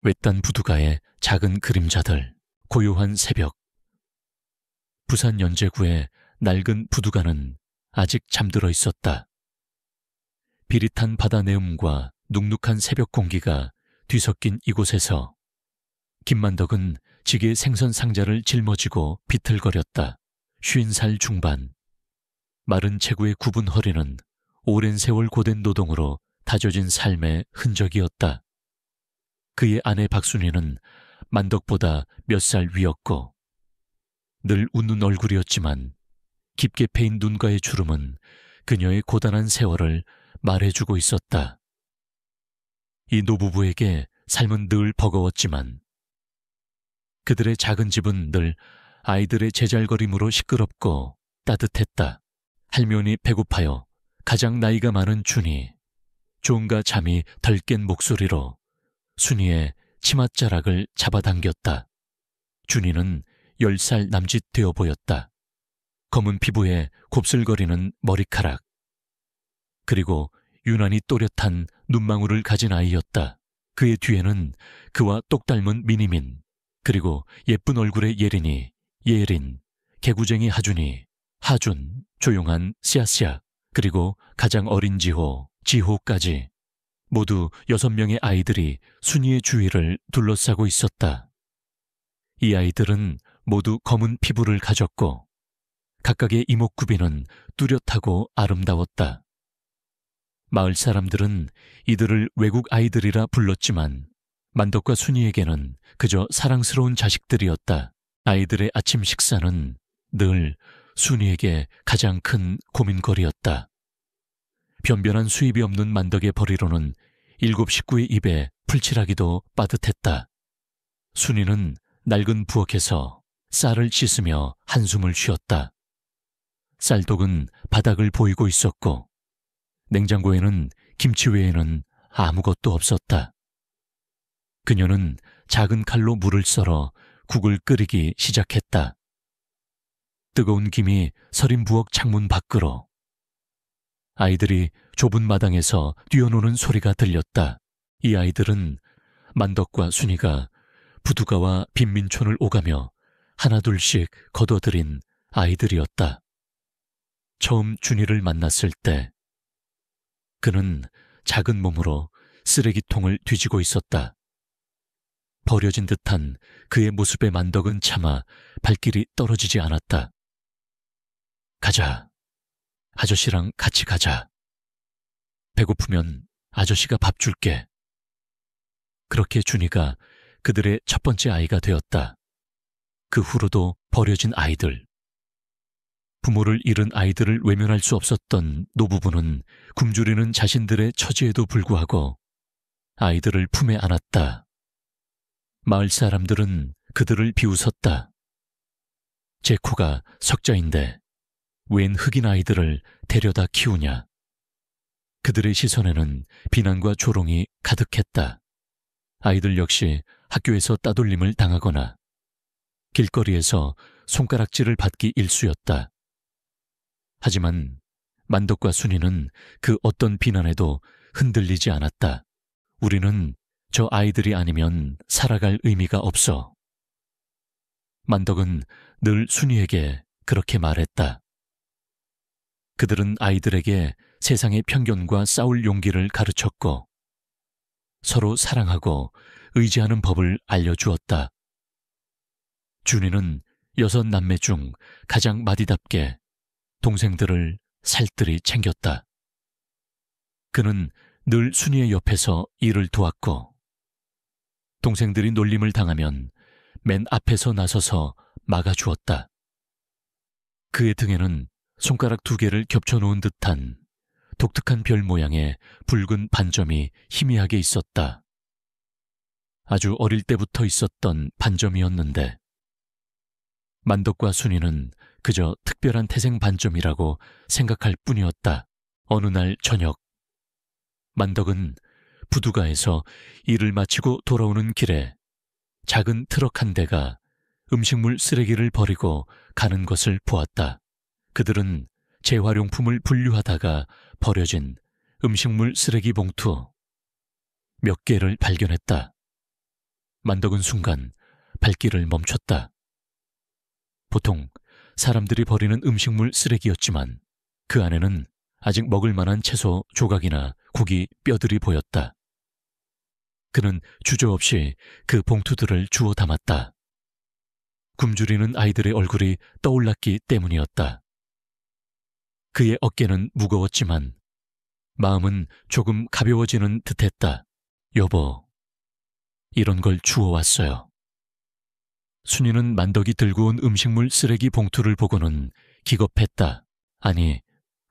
외딴 부두가의 작은 그림자들, 고요한 새벽. 부산 연제구의 낡은 부두가는 아직 잠들어 있었다. 비릿한 바다 내음과 눅눅한 새벽 공기가 뒤섞인 이곳에서 김만덕은 지게 생선 상자를 짊어지고 비틀거렸다. 50살 중반. 마른 체구의 굽은 허리는 오랜 세월 고된 노동으로 다져진 삶의 흔적이었다. 그의 아내 박순희는 만덕보다 몇 살 위였고 늘 웃는 얼굴이었지만 깊게 패인 눈가의 주름은 그녀의 고단한 세월을 말해주고 있었다. 이 노부부에게 삶은 늘 버거웠지만 그들의 작은 집은 늘 아이들의 제잘거림으로 시끄럽고 따뜻했다. 할머니 배고파요. 가장 나이가 많은 준이, 종가 잠이 덜 깬 목소리로 순이의 치맛자락을 잡아당겼다. 준이는 10살 남짓 되어 보였다. 검은 피부에 곱슬거리는 머리카락, 그리고 유난히 또렷한 눈망울을 가진 아이였다. 그의 뒤에는 그와 똑 닮은 미니민, 그리고 예쁜 얼굴의 예린이, 예린, 개구쟁이 하준이, 하준, 조용한 씨앗씨앗, 그리고 가장 어린 지호, 지호까지 모두 6명의 아이들이 순이의 주위를 둘러싸고 있었다. 이 아이들은 모두 검은 피부를 가졌고 각각의 이목구비는 뚜렷하고 아름다웠다. 마을 사람들은 이들을 외국 아이들이라 불렀지만 만덕과 순이에게는 그저 사랑스러운 자식들이었다. 아이들의 아침 식사는 늘 순이에게 가장 큰 고민거리였다. 변변한 수입이 없는 만덕의 벌이로는 7 식구의 입에 풀칠하기도 빠듯했다. 순이는 낡은 부엌에서 쌀을 씻으며 한숨을 쉬었다. 쌀독은 바닥을 보이고 있었고 냉장고에는 김치 외에는 아무것도 없었다. 그녀는 작은 칼로 물을 썰어 국을 끓이기 시작했다. 뜨거운 김이 서린 부엌 창문 밖으로. 아이들이 좁은 마당에서 뛰어노는 소리가 들렸다. 이 아이들은 만덕과 순이가 부두가와 빈민촌을 오가며 하나둘씩 거둬들인 아이들이었다. 처음 준이를 만났을 때 그는 작은 몸으로 쓰레기통을 뒤지고 있었다. 버려진 듯한 그의 모습에 만덕은 차마 발길이 떨어지지 않았다. 가자. 아저씨랑 같이 가자. 배고프면 아저씨가 밥 줄게. 그렇게 준이가 그들의 첫 번째 아이가 되었다. 그 후로도 버려진 아이들. 부모를 잃은 아이들을 외면할 수 없었던 노부부는 굶주리는 자신들의 처지에도 불구하고 아이들을 품에 안았다. 마을 사람들은 그들을 비웃었다. 제 코가 석자인데 웬 흑인 아이들을 데려다 키우냐. 그들의 시선에는 비난과 조롱이 가득했다. 아이들 역시 학교에서 따돌림을 당하거나 길거리에서 손가락질을 받기 일쑤였다. 하지만 만덕과 순이는 그 어떤 비난에도 흔들리지 않았다. 우리는 저 아이들이 아니면 살아갈 의미가 없어. 만덕은 늘 순이에게 그렇게 말했다. 그들은 아이들에게 세상의 편견과 싸울 용기를 가르쳤고 서로 사랑하고 의지하는 법을 알려주었다. 준이는 6 남매 중 가장 마디답게 동생들을 살뜰히 챙겼다. 그는 늘 순이의 옆에서 일을 도왔고 동생들이 놀림을 당하면 맨 앞에서 나서서 막아주었다. 그의 등에는 손가락 2개를 겹쳐놓은 듯한 독특한 별 모양의 붉은 반점이 희미하게 있었다. 아주 어릴 때부터 있었던 반점이었는데 만덕과 순이는 그저 특별한 태생 반점이라고 생각할 뿐이었다. 어느 날 저녁, 만덕은 부두가에서 일을 마치고 돌아오는 길에 작은 트럭 한 대가 음식물 쓰레기를 버리고 가는 것을 보았다. 그들은 재활용품을 분류하다가 버려진 음식물 쓰레기 봉투 몇 개를 발견했다. 만덕은 순간 발길을 멈췄다. 보통 사람들이 버리는 음식물 쓰레기였지만 그 안에는 아직 먹을 만한 채소 조각이나 고기 뼈들이 보였다. 그는 주저없이 그 봉투들을 주워 담았다. 굶주리는 아이들의 얼굴이 떠올랐기 때문이었다. 그의 어깨는 무거웠지만 마음은 조금 가벼워지는 듯했다. 여보, 이런 걸 주워왔어요. 순이는 만덕이 들고 온 음식물 쓰레기 봉투를 보고는 기겁했다. 아니,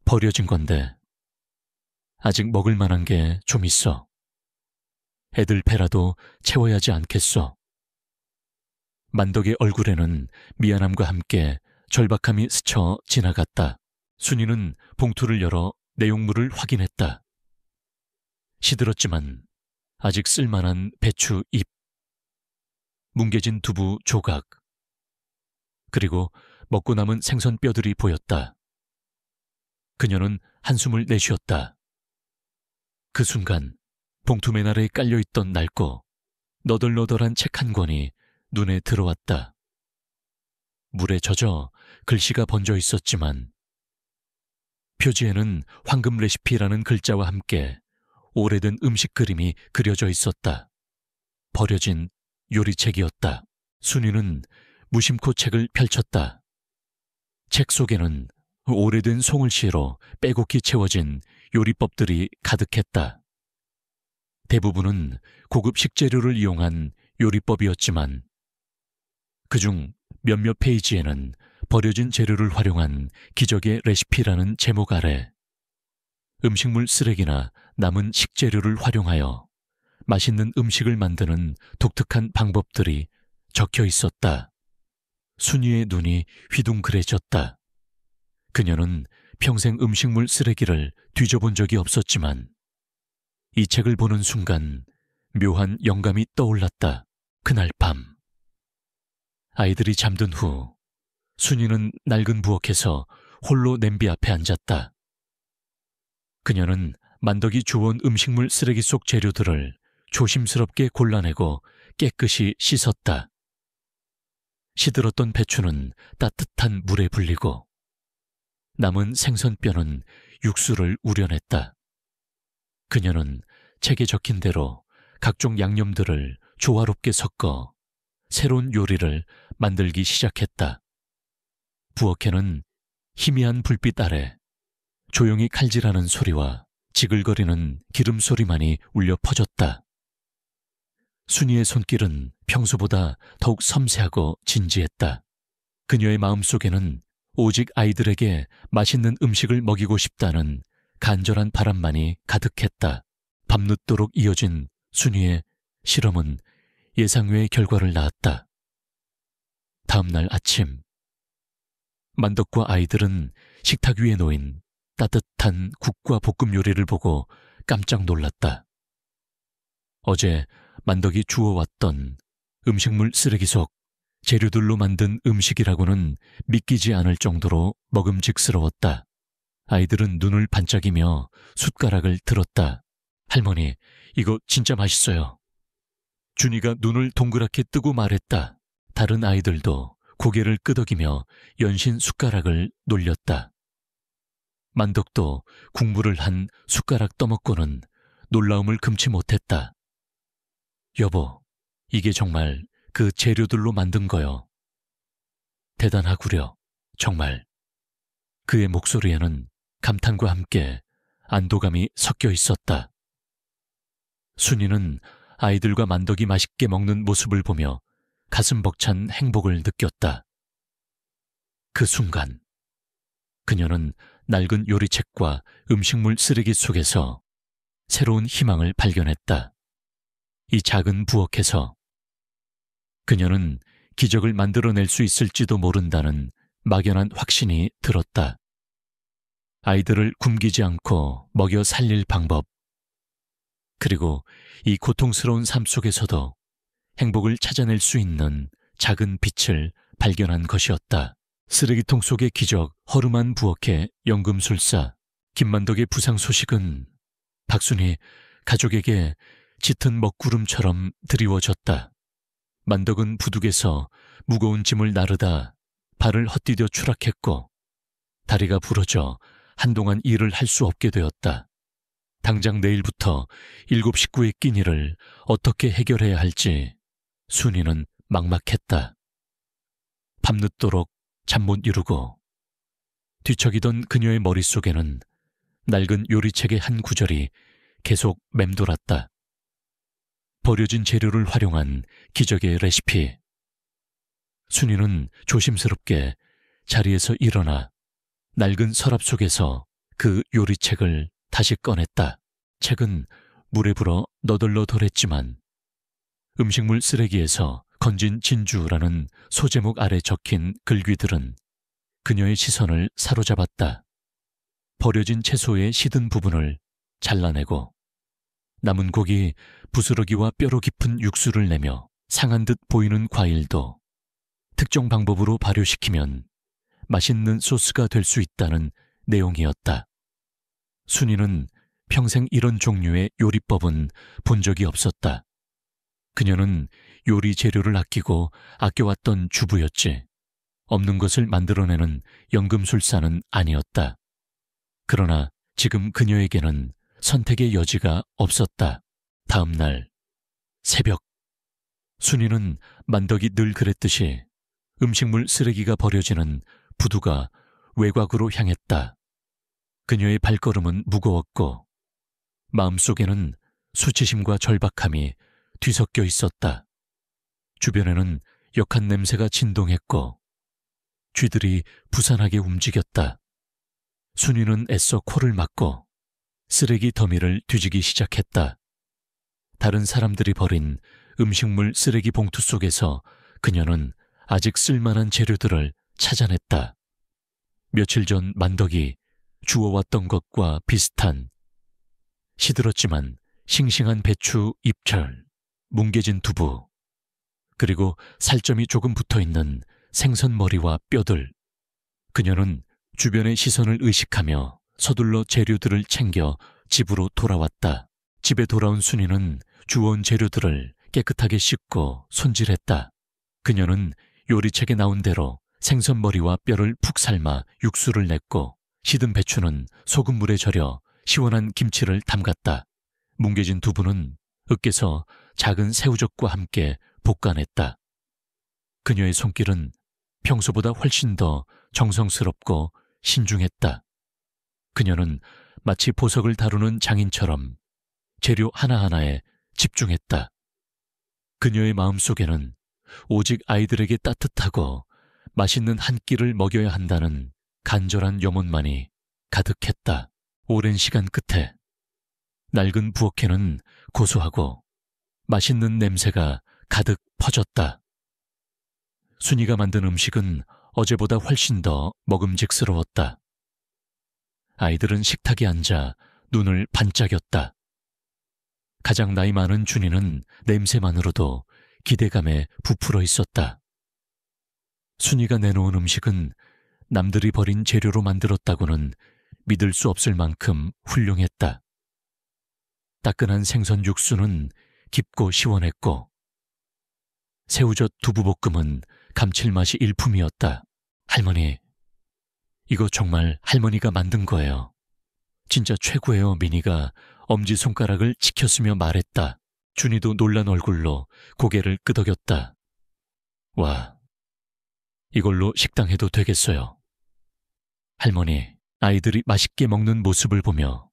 버려진 건데. 아직 먹을 만한 게 좀 있어. 애들 배라도 채워야지 않겠어. 만덕의 얼굴에는 미안함과 함께 절박함이 스쳐 지나갔다. 순이는 봉투를 열어 내용물을 확인했다. 시들었지만 아직 쓸만한 배추 잎, 뭉개진 두부 조각, 그리고 먹고 남은 생선 뼈들이 보였다. 그녀는 한숨을 내쉬었다. 그 순간 봉투맨 아래에 깔려있던 낡고 너덜너덜한 책 한 권이 눈에 들어왔다. 물에 젖어 글씨가 번져 있었지만 표지에는 황금 레시피라는 글자와 함께 오래된 음식 그림이 그려져 있었다. 버려진 요리책이었다. 순이는 무심코 책을 펼쳤다. 책 속에는 오래된 송을시로 빼곡히 채워진 요리법들이 가득했다. 대부분은 고급 식재료를 이용한 요리법이었지만 그중 몇몇 페이지에는 버려진 재료를 활용한 기적의 레시피라는 제목 아래 음식물 쓰레기나 남은 식재료를 활용하여 맛있는 음식을 만드는 독특한 방법들이 적혀 있었다. 순이의 눈이 휘둥그레졌다. 그녀는 평생 음식물 쓰레기를 뒤져본 적이 없었지만 이 책을 보는 순간 묘한 영감이 떠올랐다. 그날 밤 아이들이 잠든 후 순이는 낡은 부엌에서 홀로 냄비 앞에 앉았다. 그녀는 만덕이 주워온 음식물 쓰레기 속 재료들을 조심스럽게 골라내고 깨끗이 씻었다. 시들었던 배추는 따뜻한 물에 불리고 남은 생선뼈는 육수를 우려냈다. 그녀는 책에 적힌 대로 각종 양념들을 조화롭게 섞어 새로운 요리를 만들기 시작했다. 부엌에는 희미한 불빛 아래 조용히 칼질하는 소리와 지글거리는 기름 소리만이 울려 퍼졌다. 순이의 손길은 평소보다 더욱 섬세하고 진지했다. 그녀의 마음속에는 오직 아이들에게 맛있는 음식을 먹이고 싶다는 간절한 바람만이 가득했다. 밤늦도록 이어진 순이의 실험은 예상외의 결과를 낳았다. 다음 날 아침, 만덕과 아이들은 식탁 위에 놓인 따뜻한 국과 볶음 요리를 보고 깜짝 놀랐다. 어제 만덕이 주워왔던 음식물 쓰레기 속 재료들로 만든 음식이라고는 믿기지 않을 정도로 먹음직스러웠다. 아이들은 눈을 반짝이며 숟가락을 들었다. 할머니, 이거 진짜 맛있어요. 준이가 눈을 동그랗게 뜨고 말했다. 다른 아이들도 고개를 끄덕이며 연신 숟가락을 놀렸다. 만덕도 국물을 한 숟가락 떠먹고는 놀라움을 금치 못했다. 여보, 이게 정말 그 재료들로 만든 거요. 대단하구려, 정말. 그의 목소리에는 감탄과 함께 안도감이 섞여 있었다. 순이는 아이들과 만덕이 맛있게 먹는 모습을 보며 가슴 벅찬 행복을 느꼈다. 그 순간 그녀는 낡은 요리책과 음식물 쓰레기 속에서 새로운 희망을 발견했다. 이 작은 부엌에서 그녀는 기적을 만들어낼 수 있을지도 모른다는 막연한 확신이 들었다. 아이들을 굶기지 않고 먹여 살릴 방법, 그리고 이 고통스러운 삶 속에서도 행복을 찾아낼 수 있는 작은 빛을 발견한 것이었다. 쓰레기통 속의 기적, 허름한 부엌의 연금술사, 김만덕의 부상 소식은 박순이 가족에게 짙은 먹구름처럼 드리워졌다. 만덕은 부둑에서 무거운 짐을 나르다 발을 헛디뎌 추락했고 다리가 부러져 한동안 일을 할 수 없게 되었다. 당장 내일부터 7 식구의 끼니를 어떻게 해결해야 할지 순이는 막막했다. 밤늦도록 잠 못 이루고 뒤척이던 그녀의 머릿속에는 낡은 요리책의 한 구절이 계속 맴돌았다. 버려진 재료를 활용한 기적의 레시피. 순이는 조심스럽게 자리에서 일어나 낡은 서랍 속에서 그 요리책을 다시 꺼냈다. 책은 물에 불어 너덜너덜했지만 음식물 쓰레기에서 건진 진주라는 소제목 아래 적힌 글귀들은 그녀의 시선을 사로잡았다. 버려진 채소의 시든 부분을 잘라내고 남은 고기 부스러기와 뼈로 깊은 육수를 내며 상한 듯 보이는 과일도 특정 방법으로 발효시키면 맛있는 소스가 될 수 있다는 내용이었다. 순이는 평생 이런 종류의 요리법은 본 적이 없었다. 그녀는 요리 재료를 아끼고 아껴왔던 주부였지. 없는 것을 만들어내는 연금술사는 아니었다. 그러나 지금 그녀에게는 선택의 여지가 없었다. 다음 날 새벽, 순이는 만덕이 늘 그랬듯이 음식물 쓰레기가 버려지는 부두가 외곽으로 향했다. 그녀의 발걸음은 무거웠고 마음속에는 수치심과 절박함이 뒤섞여 있었다. 주변에는 역한 냄새가 진동했고 쥐들이 부산하게 움직였다. 순이는 애써 코를 막고 쓰레기 더미를 뒤지기 시작했다. 다른 사람들이 버린 음식물 쓰레기 봉투 속에서 그녀는 아직 쓸만한 재료들을 찾아냈다. 며칠 전 만덕이 주워왔던 것과 비슷한 시들었지만 싱싱한 배추 잎철, 뭉개진 두부, 그리고 살점이 조금 붙어있는 생선 머리와 뼈들. 그녀는 주변의 시선을 의식하며 서둘러 재료들을 챙겨 집으로 돌아왔다. 집에 돌아온 순이는 주워온 재료들을 깨끗하게 씻고 손질했다. 그녀는 요리책에 나온 대로 생선 머리와 뼈를 푹 삶아 육수를 냈고 시든 배추는 소금물에 절여 시원한 김치를 담갔다. 뭉개진 두부는 으깨서 작은 새우젓과 함께 볶아냈다. 그녀의 손길은 평소보다 훨씬 더 정성스럽고 신중했다. 그녀는 마치 보석을 다루는 장인처럼 재료 하나하나에 집중했다. 그녀의 마음속에는 오직 아이들에게 따뜻하고 맛있는 한 끼를 먹여야 한다는 간절한 염원만이 가득했다. 오랜 시간 끝에 낡은 부엌에는 고소하고 맛있는 냄새가 가득 퍼졌다. 순이가 만든 음식은 어제보다 훨씬 더 먹음직스러웠다. 아이들은 식탁에 앉아 눈을 반짝였다. 가장 나이 많은 준이는 냄새만으로도 기대감에 부풀어 있었다. 순이가 내놓은 음식은 남들이 버린 재료로 만들었다고는 믿을 수 없을 만큼 훌륭했다. 따끈한 생선 육수는 깊고 시원했고 새우젓 두부볶음은 감칠맛이 일품이었다. 할머니, 이거 정말 할머니가 만든 거예요. 진짜 최고예요. 미니가 엄지손가락을 치켰으며 말했다. 준이도 놀란 얼굴로 고개를 끄덕였다. 와, 이걸로 식당 해도 되겠어요. 할머니, 아이들이 맛있게 먹는 모습을 보며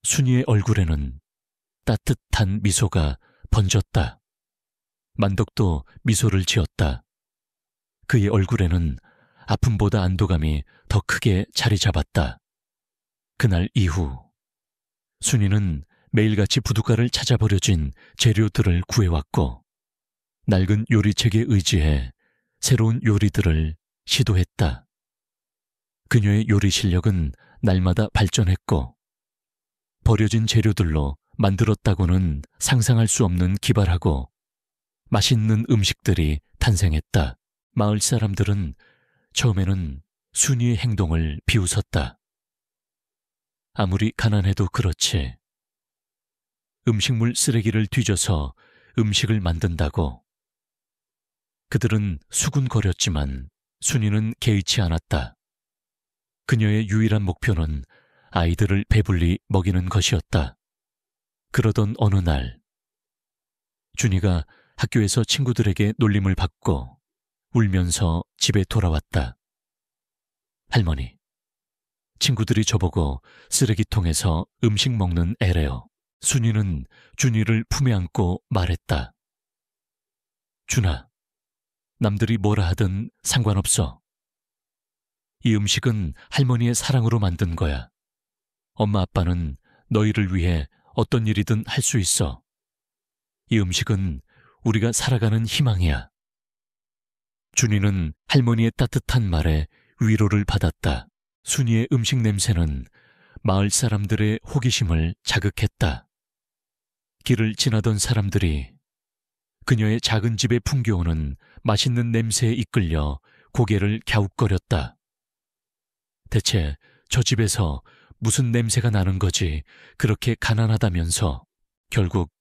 순이의 얼굴에는 따뜻한 미소가 번졌다. 만덕도 미소를 지었다. 그의 얼굴에는 아픔보다 안도감이 더 크게 자리 잡았다. 그날 이후 순이는 매일같이 부둣가를 찾아 버려진 재료들을 구해왔고 낡은 요리책에 의지해 새로운 요리들을 시도했다. 그녀의 요리 실력은 날마다 발전했고 버려진 재료들로 만들었다고는 상상할 수 없는 기발하고 맛있는 음식들이 탄생했다. 마을 사람들은 처음에는 순이의 행동을 비웃었다. 아무리 가난해도 그렇지. 음식물 쓰레기를 뒤져서 음식을 만든다고 그들은 수군거렸지만 순이는 개의치 않았다. 그녀의 유일한 목표는 아이들을 배불리 먹이는 것이었다. 그러던 어느 날, 준이가 학교에서 친구들에게 놀림을 받고 울면서 집에 돌아왔다. 할머니, 친구들이 저보고 쓰레기통에서 음식 먹는 애래요. 순이는 준이를 품에 안고 말했다. 준아, 남들이 뭐라 하든 상관없어. 이 음식은 할머니의 사랑으로 만든 거야. 엄마 아빠는 너희를 위해 어떤 일이든 할 수 있어. 이 음식은 우리가 살아가는 희망이야. 준이는 할머니의 따뜻한 말에 위로를 받았다. 순이의 음식 냄새는 마을 사람들의 호기심을 자극했다. 길을 지나던 사람들이 그녀의 작은 집에 풍겨오는 맛있는 냄새에 이끌려 고개를 갸웃거렸다. 대체 저 집에서 무슨 냄새가 나는 거지 그렇게 가난하다면서. 결국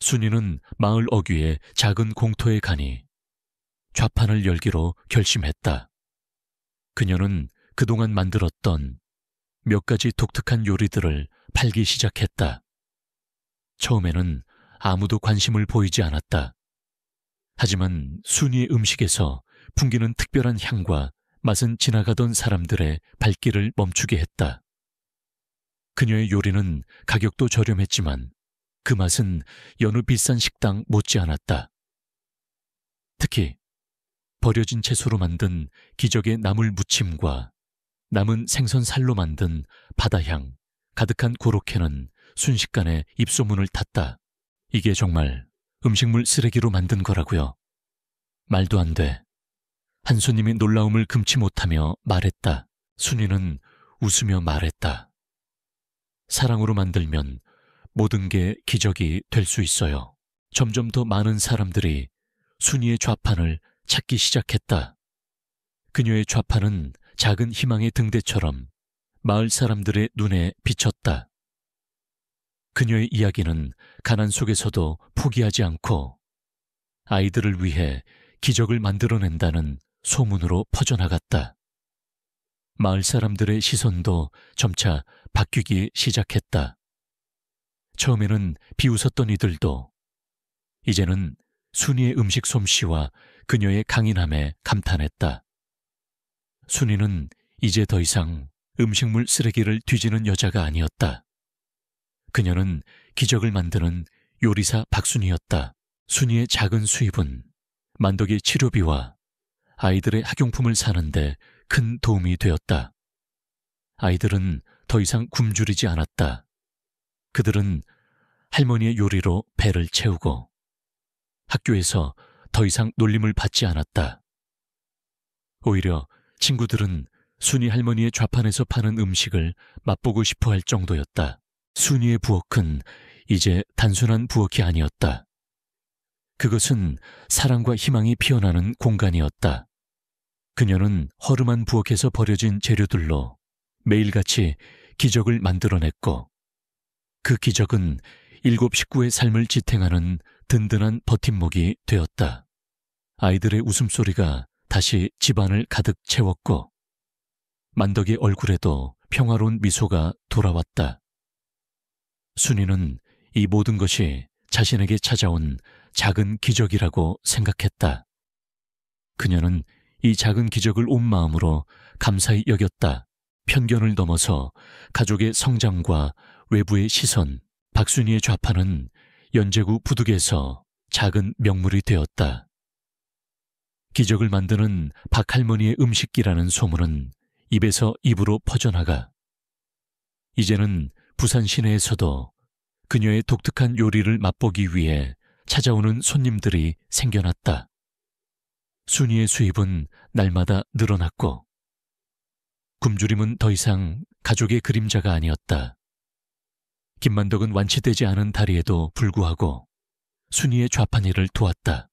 순이는 마을 어귀의 작은 공터에 가니 좌판을 열기로 결심했다. 그녀는 그동안 만들었던 몇 가지 독특한 요리들을 팔기 시작했다. 처음에는 아무도 관심을 보이지 않았다. 하지만 순이의 음식에서 풍기는 특별한 향과 맛은 지나가던 사람들의 발길을 멈추게 했다. 그녀의 요리는 가격도 저렴했지만 그 맛은 여느 비싼 식당 못지않았다. 특히 버려진 채소로 만든 기적의 나물 무침과 남은 생선 살로 만든 바다향 가득한 고로케는 순식간에 입소문을 탔다. 이게 정말 음식물 쓰레기로 만든 거라고요. 말도 안 돼. 한 손님이 놀라움을 금치 못하며 말했다. 순이는 웃으며 말했다. 사랑으로 만들면 모든 게 기적이 될 수 있어요. 점점 더 많은 사람들이 순이의 좌판을 찾기 시작했다. 그녀의 좌판은 작은 희망의 등대처럼 마을 사람들의 눈에 비쳤다. 그녀의 이야기는 가난 속에서도 포기하지 않고 아이들을 위해 기적을 만들어낸다는 소문으로 퍼져나갔다. 마을 사람들의 시선도 점차 바뀌기 시작했다. 처음에는 비웃었던 이들도 이제는 순이의 음식 솜씨와 그녀의 강인함에 감탄했다. 순이는 이제 더 이상 음식물 쓰레기를 뒤지는 여자가 아니었다. 그녀는 기적을 만드는 요리사 박순이었다. 순이의 작은 수입은 만덕의 치료비와 아이들의 학용품을 사는데 큰 도움이 되었다. 아이들은 더 이상 굶주리지 않았다. 그들은 할머니의 요리로 배를 채우고 학교에서 더 이상 놀림을 받지 않았다. 오히려 친구들은 순이 할머니의 좌판에서 파는 음식을 맛보고 싶어 할 정도였다. 순이의 부엌은 이제 단순한 부엌이 아니었다. 그것은 사랑과 희망이 피어나는 공간이었다. 그녀는 허름한 부엌에서 버려진 재료들로 매일같이 기적을 만들어냈고 그 기적은 7 식구의 삶을 지탱하는 든든한 버팀목이 되었다. 아이들의 웃음소리가 다시 집안을 가득 채웠고 만덕의 얼굴에도 평화로운 미소가 돌아왔다. 순이는 이 모든 것이 자신에게 찾아온 작은 기적이라고 생각했다. 그녀는 이 작은 기적을 온 마음으로 감사히 여겼다. 편견을 넘어서 가족의 성장과 외부의 시선, 박순이의 좌판은 연제구 부득에서 작은 명물이 되었다. 기적을 만드는 박할머니의 음식기라는 소문은 입에서 입으로 퍼져나가 이제는 부산 시내에서도 그녀의 독특한 요리를 맛보기 위해 찾아오는 손님들이 생겨났다. 순이의 수입은 날마다 늘어났고 굶주림은 더 이상 가족의 그림자가 아니었다. 김만덕은 완치되지 않은 다리에도 불구하고 순이의 좌판 일을 도왔다.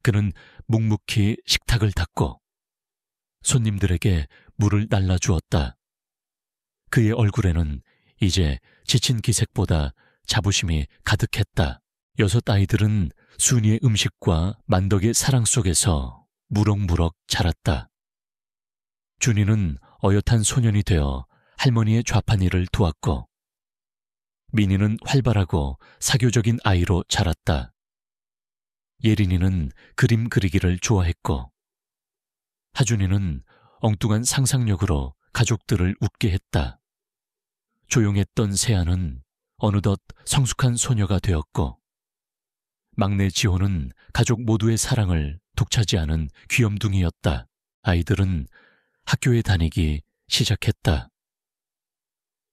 그는 묵묵히 식탁을 닦고 손님들에게 물을 날라주었다. 그의 얼굴에는 이제 지친 기색보다 자부심이 가득했다. 6 아이들은 순이의 음식과 만덕의 사랑 속에서 무럭무럭 자랐다. 준이는 어엿한 소년이 되어 할머니의 좌판 일을 도왔고, 민이는 활발하고 사교적인 아이로 자랐다. 예린이는 그림 그리기를 좋아했고, 하준이는 엉뚱한 상상력으로 가족들을 웃게 했다. 조용했던 세아는 어느덧 성숙한 소녀가 되었고, 막내 지호는 가족 모두의 사랑을 독차지하는 귀염둥이였다. 아이들은 학교에 다니기 시작했다.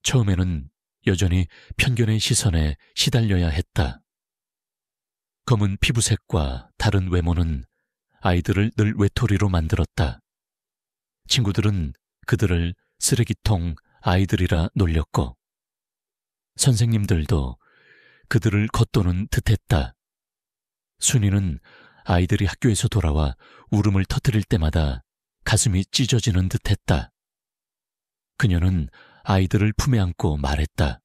처음에는 여전히 편견의 시선에 시달려야 했다. 검은 피부색과 다른 외모는 아이들을 늘 외톨이로 만들었다. 친구들은 그들을 쓰레기통 아이들이라 놀렸고, 선생님들도 그들을 겉도는 듯했다. 순이는 아이들이 학교에서 돌아와 울음을 터뜨릴 때마다 가슴이 찢어지는 듯했다. 그녀는 아이들을 품에 안고 말했다.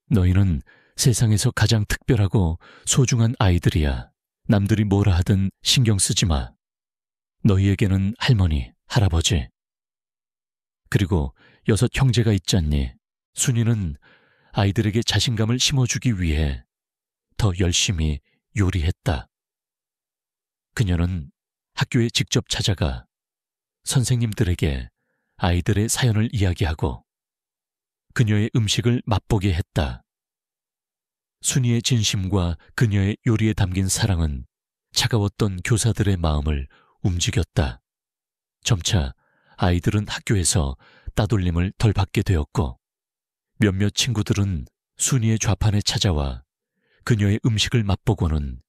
너희는 세상에서 가장 특별하고 소중한 아이들이야. 남들이 뭐라 하든 신경 쓰지 마. 너희에게는 할머니, 할아버지, 그리고 6 형제가 있잖니. 순이는 아이들에게 자신감을 심어주기 위해 더 열심히 요리했다. 그녀는 학교에 직접 찾아가 선생님들에게 아이들의 사연을 이야기하고 그녀의 음식을 맛보게 했다. 순이의 진심과 그녀의 요리에 담긴 사랑은 차가웠던 교사들의 마음을 움직였다. 점차 아이들은 학교에서 따돌림을 덜 받게 되었고, 몇몇 친구들은 순이의 좌판에 찾아와 그녀의 음식을 맛보고는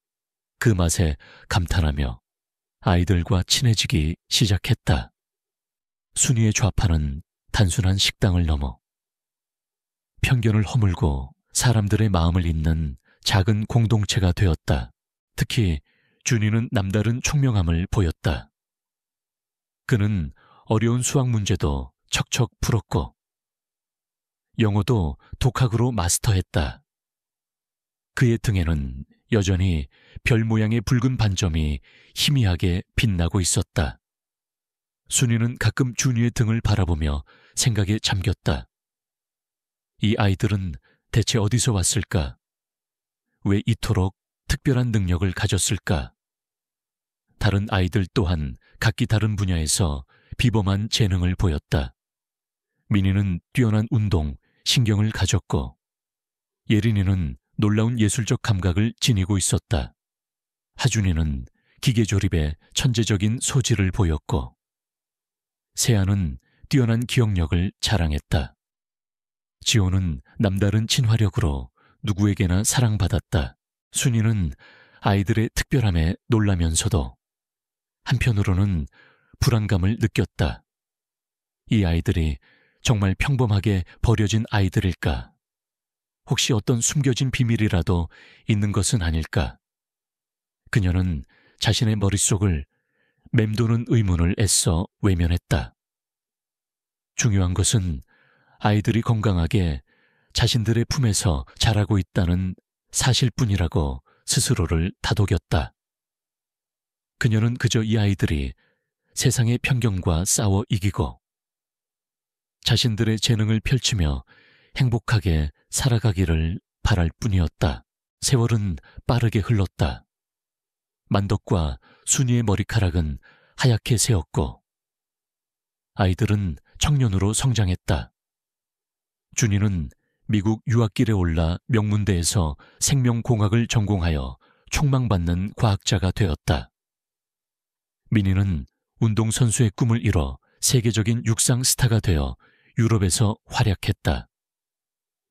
그 맛에 감탄하며 아이들과 친해지기 시작했다. 순이의 좌판은 단순한 식당을 넘어 편견을 허물고 사람들의 마음을 잇는 작은 공동체가 되었다. 특히 준이는 남다른 총명함을 보였다. 그는 어려운 수학 문제도 척척 풀었고, 영어도 독학으로 마스터했다. 그의 등에는 여전히 별 모양의 붉은 반점이 희미하게 빛나고 있었다. 순이는 가끔 준이의 등을 바라보며 생각에 잠겼다. 이 아이들은 대체 어디서 왔을까? 왜 이토록 특별한 능력을 가졌을까? 다른 아이들 또한 각기 다른 분야에서 비범한 재능을 보였다. 민이는 뛰어난 운동, 신경을 가졌고, 예린이는 놀라운 예술적 감각을 지니고 있었다. 하준이는 기계 조립에 천재적인 소질을 보였고, 세아는 뛰어난 기억력을 자랑했다. 지호는 남다른 친화력으로 누구에게나 사랑받았다. 순이는 아이들의 특별함에 놀라면서도 한편으로는 불안감을 느꼈다. 이 아이들이 정말 평범하게 버려진 아이들일까? 혹시 어떤 숨겨진 비밀이라도 있는 것은 아닐까? 그녀는 자신의 머릿속을 맴도는 의문을 애써 외면했다. 중요한 것은 아이들이 건강하게 자신들의 품에서 자라고 있다는 사실뿐이라고 스스로를 다독였다. 그녀는 그저 이 아이들이 세상의 편견과 싸워 이기고 자신들의 재능을 펼치며 행복하게 살아가기를 바랄 뿐이었다. 세월은 빠르게 흘렀다. 만덕과 순이의 머리카락은 하얗게 새었고, 아이들은 청년으로 성장했다. 준이는 미국 유학길에 올라 명문대에서 생명공학을 전공하여 촉망받는 과학자가 되었다. 민이는 운동선수의 꿈을 이뤄 세계적인 육상 스타가 되어 유럽에서 활약했다.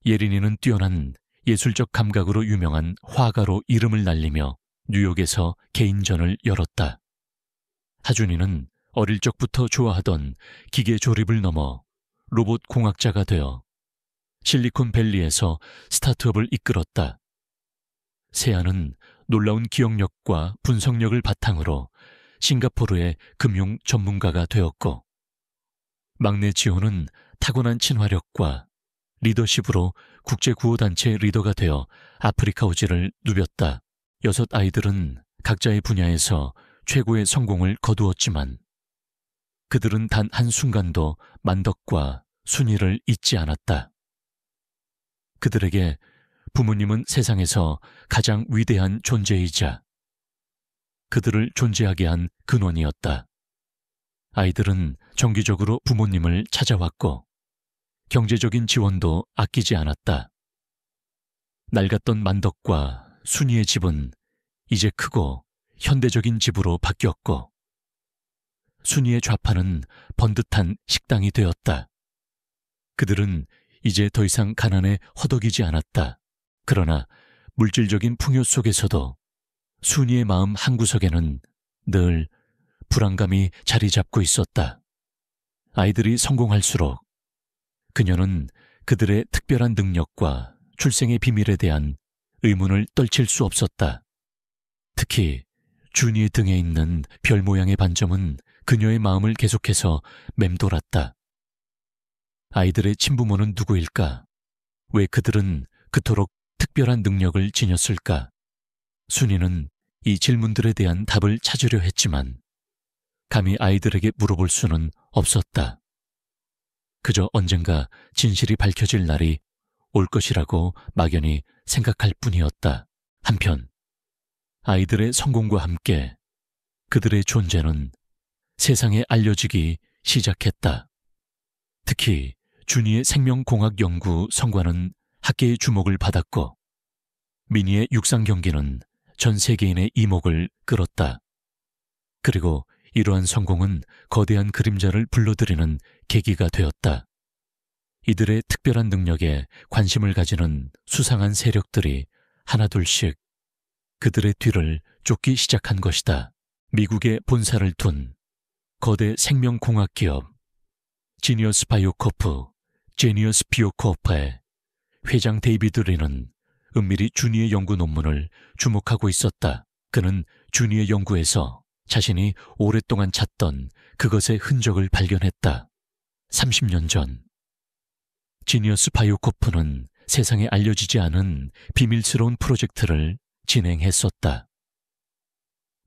예린이는 뛰어난 예술적 감각으로 유명한 화가로 이름을 날리며 뉴욕에서 개인전을 열었다. 하준이는 어릴 적부터 좋아하던 기계 조립을 넘어 로봇 공학자가 되어 실리콘밸리에서 스타트업을 이끌었다. 세아는 놀라운 기억력과 분석력을 바탕으로 싱가포르의 금융 전문가가 되었고, 막내 지호는 타고난 친화력과 리더십으로 국제구호단체 리더가 되어 아프리카 오지를 누볐다. 여섯 아이들은 각자의 분야에서 최고의 성공을 거두었지만 그들은 단 한순간도 만덕과 순이를 잊지 않았다. 그들에게 부모님은 세상에서 가장 위대한 존재이자 그들을 존재하게 한 근원이었다. 아이들은 정기적으로 부모님을 찾아왔고 경제적인 지원도 아끼지 않았다. 낡았던 만덕과 순이의 집은 이제 크고 현대적인 집으로 바뀌었고 순이의 좌파는 번듯한 식당이 되었다. 그들은 이제 더 이상 가난에 허덕이지 않았다. 그러나 물질적인 풍요 속에서도 순이의 마음 한구석에는 늘 불안감이 자리 잡고 있었다. 아이들이 성공할수록 그녀는 그들의 특별한 능력과 출생의 비밀에 대한 의문을 떨칠 수 없었다. 특히 준이의 등에 있는 별 모양의 반점은 그녀의 마음을 계속해서 맴돌았다. 아이들의 친부모는 누구일까? 왜 그들은 그토록 특별한 능력을 지녔을까? 순이는 이 질문들에 대한 답을 찾으려 했지만 감히 아이들에게 물어볼 수는 없었다. 그저 언젠가 진실이 밝혀질 날이 올 것이라고 막연히 생각할 뿐이었다. 한편 아이들의 성공과 함께 그들의 존재는 세상에 알려지기 시작했다. 특히 준이의 생명공학 연구 성과는 학계의 주목을 받았고 미니의 육상 경기는 전 세계인의 이목을 끌었다. 그리고 이러한 성공은 거대한 그림자를 불러들이는 계기가 되었다. 이들의 특별한 능력에 관심을 가지는 수상한 세력들이 하나둘씩 그들의 뒤를 쫓기 시작한 것이다. 미국의 본사를 둔 거대 생명공학 기업 지니어스 바이오코프, 제니어스 비오코프의 회장 데이비드 리는 은밀히 준이의 연구 논문을 주목하고 있었다. 그는 준이의 연구에서 자신이 오랫동안 찾던 그것의 흔적을 발견했다. 30년 전 지니어스 바이오코프는 세상에 알려지지 않은 비밀스러운 프로젝트를 진행했었다.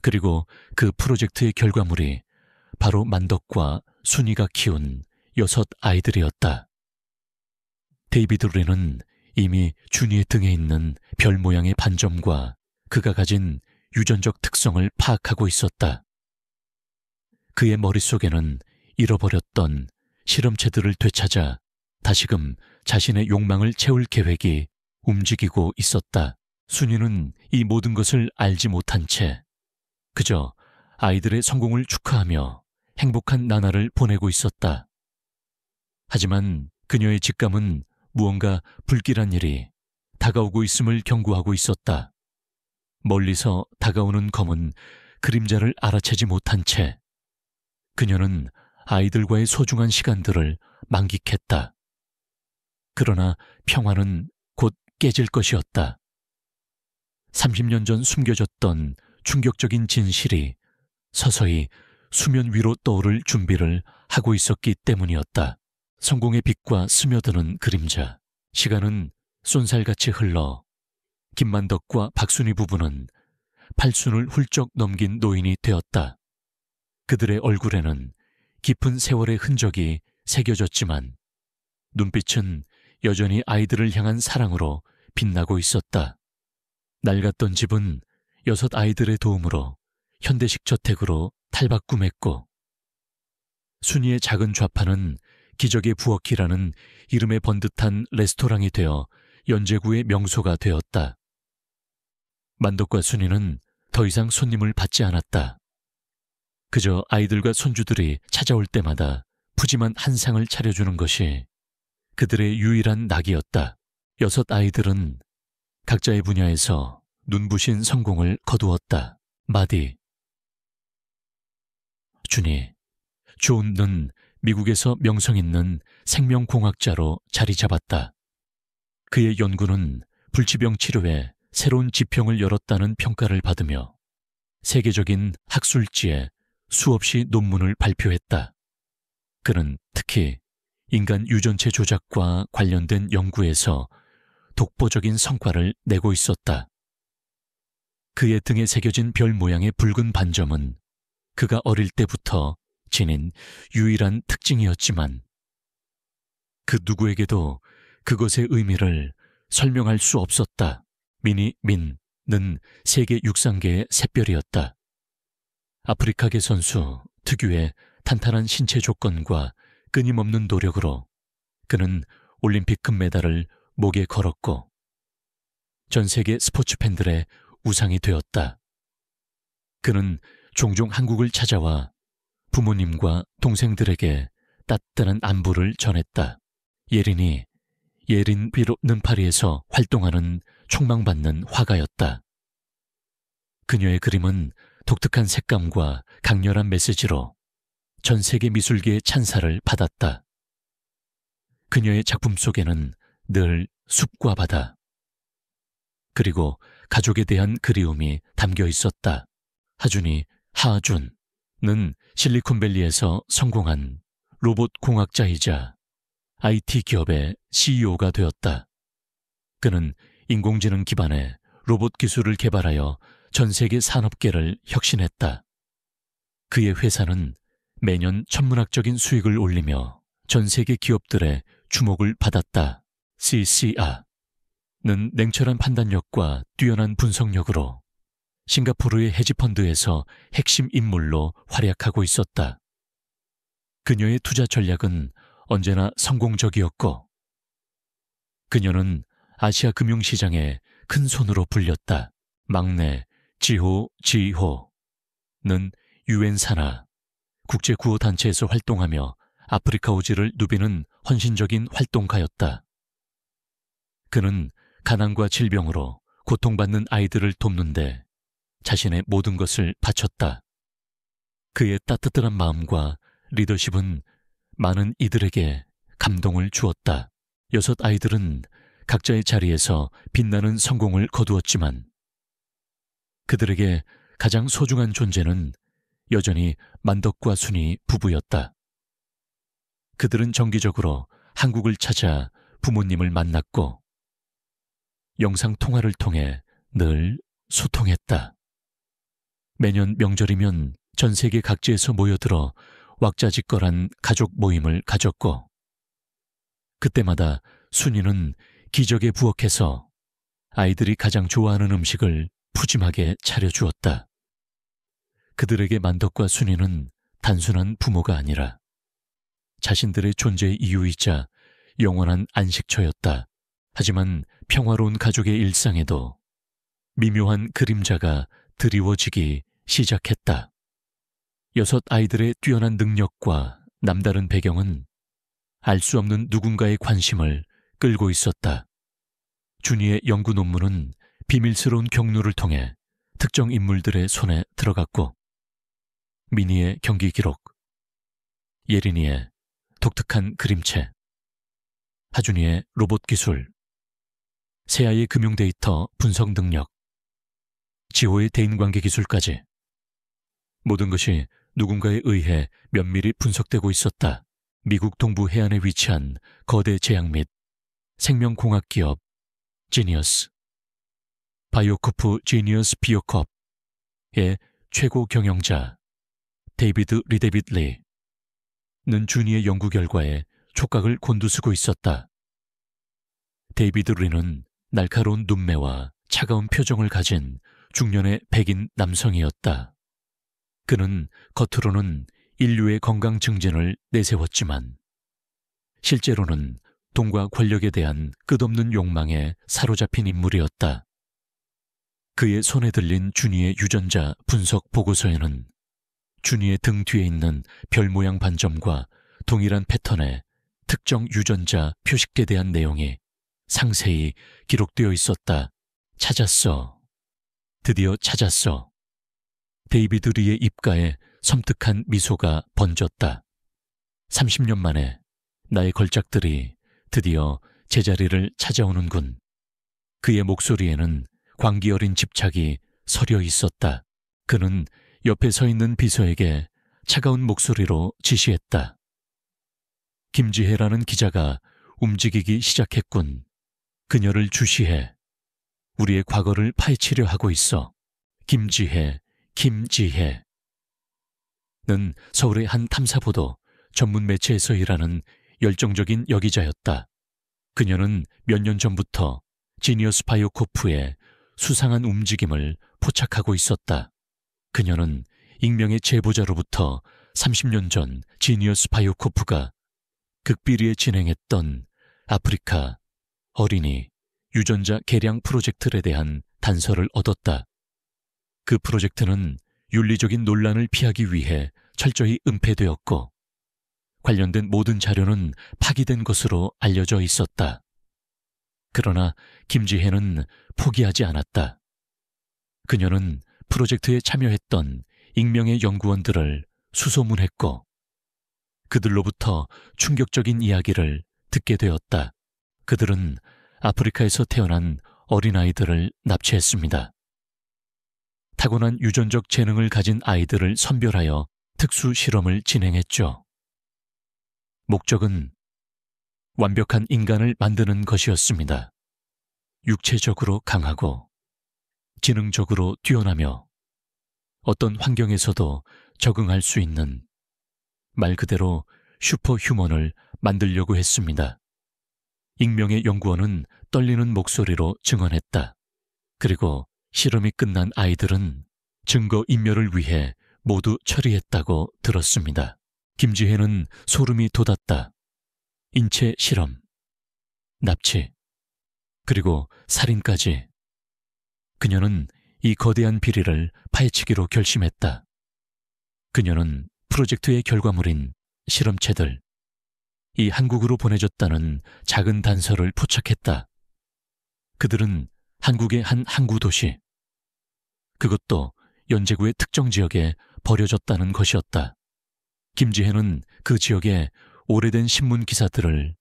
그리고 그 프로젝트의 결과물이 바로 만덕과 순이가 키운 6 아이들이었다. 데이비드 리는 이미 준이의 등에 있는 별 모양의 반점과 그가 가진 유전적 특성을 파악하고 있었다. 그의 머릿속에는 잃어버렸던 실험체들을 되찾아 다시금 자신의 욕망을 채울 계획이 움직이고 있었다. 순이는 이 모든 것을 알지 못한 채 그저 아이들의 성공을 축하하며 행복한 나날을 보내고 있었다. 하지만 그녀의 직감은 무언가 불길한 일이 다가오고 있음을 경고하고 있었다. 멀리서 다가오는 검은 그림자를 알아채지 못한 채 그녀는 아이들과의 소중한 시간들을 만끽했다. 그러나 평화는 곧 깨질 것이었다. 30년 전 숨겨졌던 충격적인 진실이 서서히 수면 위로 떠오를 준비를 하고 있었기 때문이었다. 성공의 빛과 스며드는 그림자. 시간은 쏜살같이 흘러 김만덕과 박순희 부부는 8순을 훌쩍 넘긴 노인이 되었다. 그들의 얼굴에는 깊은 세월의 흔적이 새겨졌지만 눈빛은 여전히 아이들을 향한 사랑으로 빛나고 있었다. 낡았던 집은 6 아이들의 도움으로 현대식 저택으로 탈바꿈했고 순이의 작은 좌파는 기적의 부엌이라는 이름에 번듯한 레스토랑이 되어 연제구의 명소가 되었다. 만덕과 순이는 더 이상 손님을 받지 않았다. 그저 아이들과 손주들이 찾아올 때마다 푸짐한 한상을 차려주는 것이 그들의 유일한 낙이었다. 6 아이들은 각자의 분야에서 눈부신 성공을 거두었다. 마디. 준이, 존은 미국에서 명성 있는 생명공학자로 자리 잡았다. 그의 연구는 불치병 치료에 새로운 지평을 열었다는 평가를 받으며 세계적인 학술지에 수없이 논문을 발표했다. 그는 특히 인간 유전체 조작과 관련된 연구에서 독보적인 성과를 내고 있었다. 그의 등에 새겨진 별 모양의 붉은 반점은 그가 어릴 때부터 지닌 유일한 특징이었지만 그 누구에게도 그것의 의미를 설명할 수 없었다. 민은 세계 육상계의 샛별이었다. 아프리카계 선수 특유의 탄탄한 신체 조건과 끊임없는 노력으로 그는 올림픽 금메달을 목에 걸었고 전 세계 스포츠 팬들의 우상이 되었다. 그는 종종 한국을 찾아와 부모님과 동생들에게 따뜻한 안부를 전했다. 예린이 예린 비로 능파리에서 활동하는 촉망받는 화가였다. 그녀의 그림은 독특한 색감과 강렬한 메시지로 전 세계 미술계의 찬사를 받았다. 그녀의 작품 속에는 늘 숲과 바다, 그리고 가족에 대한 그리움이 담겨 있었다. 하준은 실리콘밸리에서 성공한 로봇 공학자이자 IT 기업의 CEO가 되었다. 그는 인공지능 기반의 로봇 기술을 개발하여 전 세계 산업계를 혁신했다. 그의 회사는 매년 천문학적인 수익을 올리며 전 세계 기업들의 주목을 받았다. CCR는 냉철한 판단력과 뛰어난 분석력으로 싱가포르의 헤지펀드에서 핵심 인물로 활약하고 있었다. 그녀의 투자 전략은 언제나 성공적이었고 그녀는 아시아 금융시장의 큰 손으로 불렸다. 막내 지호는 유엔 산하 국제구호단체에서 활동하며 아프리카 오지를 누비는 헌신적인 활동가였다. 그는 가난과 질병으로 고통받는 아이들을 돕는데 자신의 모든 것을 바쳤다. 그의 따뜻한 마음과 리더십은 많은 이들에게 감동을 주었다. 6 아이들은 각자의 자리에서 빛나는 성공을 거두었지만 그들에게 가장 소중한 존재는 여전히 만덕과 순이 부부였다. 그들은 정기적으로 한국을 찾아 부모님을 만났고 영상 통화를 통해 늘 소통했다. 매년 명절이면 전 세계 각지에서 모여들어 왁자지껄한 가족 모임을 가졌고 그때마다 순이는 기적에 부엌에서 아이들이 가장 좋아하는 음식을 푸짐하게 차려주었다. 그들에게 만덕과 순이는 단순한 부모가 아니라 자신들의 존재의 이유이자 영원한 안식처였다. 하지만 평화로운 가족의 일상에도 미묘한 그림자가 드리워지기 시작했다. 6 아이들의 뛰어난 능력과 남다른 배경은 알 수 없는 누군가의 관심을 끌고 있었다. 준이의 연구 논문은 비밀스러운 경로를 통해 특정 인물들의 손에 들어갔고 미니의 경기 기록, 예린이의 독특한 그림체, 하준이의 로봇 기술, 세아의 금융 데이터 분석 능력, 지호의 대인관계 기술까지 모든 것이 누군가에 의해 면밀히 분석되고 있었다. 미국 동부 해안에 위치한 거대 제약 및 생명공학 기업 지니어스, 바이오코프 지니어스 비오컵의 최고 경영자 데이비드 리데빗 리는 준이의 연구 결과에 촉각을 곤두쓰고 있었다. 데이비드 리는 날카로운 눈매와 차가운 표정을 가진 중년의 백인 남성이었다. 그는 겉으로는 인류의 건강 증진을 내세웠지만 실제로는 돈과 권력에 대한 끝없는 욕망에 사로잡힌 인물이었다. 그의 손에 들린 준이의 유전자 분석 보고서에는 준이의 등 뒤에 있는 별 모양 반점과 동일한 패턴의 특정 유전자 표식에 대한 내용이 상세히 기록되어 있었다. 찾았어. 드디어 찾았어. 데이비드 리의 입가에 섬뜩한 미소가 번졌다. 30년 만에 나의 걸작들이 드디어 제자리를 찾아오는군. 그의 목소리에는 광기 어린 집착이 서려 있었다. 그는 옆에 서 있는 비서에게 차가운 목소리로 지시했다. 김지혜라는 기자가 움직이기 시작했군. 그녀를 주시해. 우리의 과거를 파헤치려 하고 있어. 김지혜는 서울의 한 탐사보도 전문 매체에서 일하는 열정적인 여기자였다. 그녀는 몇 년 전부터 지니어스 바이오코프의 수상한 움직임을 포착하고 있었다. 그녀는 익명의 제보자로부터 30년 전 지니어스 바이오코프가 극비리에 진행했던 아프리카 어린이 유전자 개량 프로젝트에 대한 단서를 얻었다. 그 프로젝트는 윤리적인 논란을 피하기 위해 철저히 은폐되었고 관련된 모든 자료는 파기된 것으로 알려져 있었다. 그러나 김지혜는 포기하지 않았다. 그녀는 프로젝트에 참여했던 익명의 연구원들을 수소문했고 그들로부터 충격적인 이야기를 듣게 되었다. 그들은 아프리카에서 태어난 어린아이들을 납치했습니다. 타고난 유전적 재능을 가진 아이들을 선별하여 특수 실험을 진행했죠. 목적은 완벽한 인간을 만드는 것이었습니다. 육체적으로 강하고 지능적으로 뛰어나며 어떤 환경에서도 적응할 수 있는 말 그대로 슈퍼휴먼을 만들려고 했습니다. 익명의 연구원은 떨리는 목소리로 증언했다. 그리고 실험이 끝난 아이들은 증거 인멸을 위해 모두 처리했다고 들었습니다. 김지혜는 소름이 돋았다. 인체 실험, 납치, 그리고 살인까지. 그녀는 이 거대한 비리를 파헤치기로 결심했다. 그녀는 프로젝트의 결과물인 실험체들, 이 한국으로 보내졌다는 작은 단서를 포착했다. 그들은 한국의 한 항구 도시, 그것도 연제구의 특정 지역에 버려졌다는 것이었다. 김지혜는 그 지역의 오래된 신문 기사들을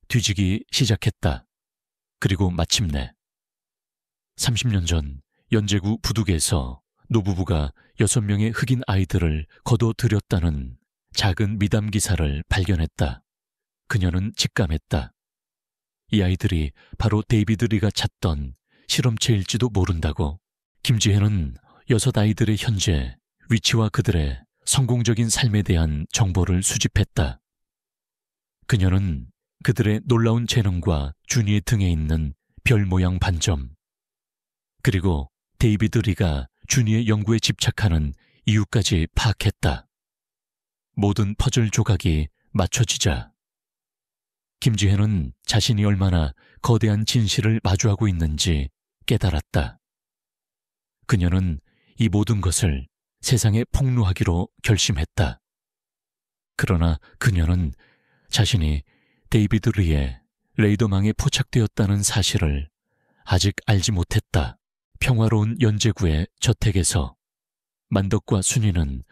뒤지기 시작했다. 그리고 마침내 30년 전 연제구 부두개에서 노부부가 6명의 흑인 아이들을 거둬들였다는 작은 미담 기사를 발견했다. 그녀는 직감했다. 이 아이들이 바로 데이비드 리가 찾던 실험체일지도 모른다고. 김지혜는 6아이들의 현재 위치와 그들의 성공적인 삶에 대한 정보를 수집했다. 그녀는 그들의 놀라운 재능과 준이의 등에 있는 별 모양 반점, 그리고 데이비드 리가 준이의 연구에 집착하는 이유까지 파악했다. 모든 퍼즐 조각이 맞춰지자 김지혜는 자신이 얼마나 거대한 진실을 마주하고 있는지 깨달았다. 그녀는 이 모든 것을 세상에 폭로하기로 결심했다. 그러나 그녀는 자신이 데이비드 리의 레이더망에 포착되었다는 사실을 아직 알지 못했다. 평화로운 연제구의 저택에서 만덕과 순이는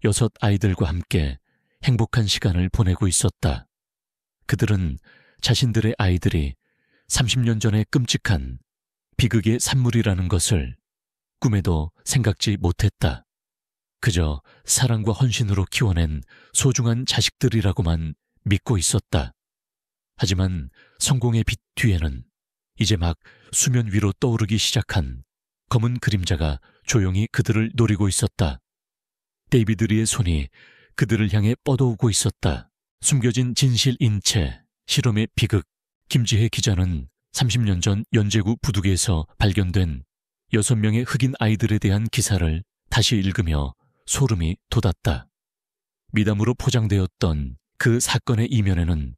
6아이들과 함께 행복한 시간을 보내고 있었다. 그들은 자신들의 아이들이 30년 전의 끔찍한 비극의 산물이라는 것을 꿈에도 생각지 못했다. 그저 사랑과 헌신으로 키워낸 소중한 자식들이라고만 믿고 있었다. 하지만 성공의 빛 뒤에는 이제 막 수면 위로 떠오르기 시작한 검은 그림자가 조용히 그들을 노리고 있었다. 데이비드 리의 손이 그들을 향해 뻗어오고 있었다. 숨겨진 진실 인체, 실험의 비극. 김지혜 기자는 30년 전 연제구 부두개에서 발견된 6명의 흑인 아이들에 대한 기사를 다시 읽으며 소름이 돋았다. 미담으로 포장되었던 그 사건의 이면에는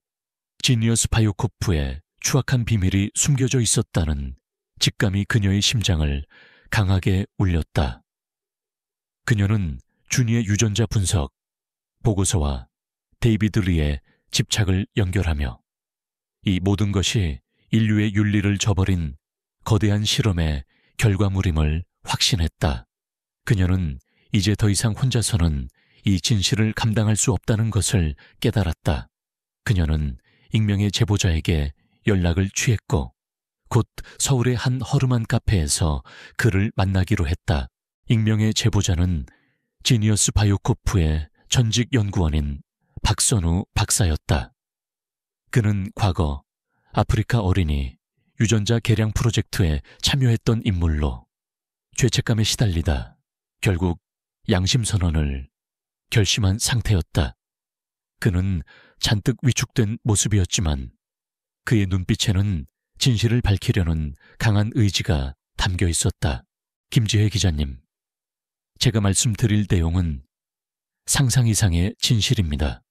지니어스 바이오코프의 추악한 비밀이 숨겨져 있었다는 직감이 그녀의 심장을 강하게 울렸다. 그녀는 준이의 유전자 분석, 보고서와 데이비드 리의 집착을 연결하며 이 모든 것이 인류의 윤리를 저버린 거대한 실험의 결과물임을 확신했다. 그녀는 이제 더 이상 혼자서는 이 진실을 감당할 수 없다는 것을 깨달았다. 그녀는 익명의 제보자에게 연락을 취했고 곧 서울의 한 허름한 카페에서 그를 만나기로 했다. 익명의 제보자는 지니어스 바이오코프의 전직 연구원인 박선우 박사였다. 그는 과거 아프리카 어린이 유전자 개량 프로젝트에 참여했던 인물로 죄책감에 시달리다 결국 양심선언을 결심한 상태였다. 그는 잔뜩 위축된 모습이었지만 그의 눈빛에는 진실을 밝히려는 강한 의지가 담겨 있었다. 김지혜 기자님, 제가 말씀드릴 내용은 상상 이상의 진실입니다.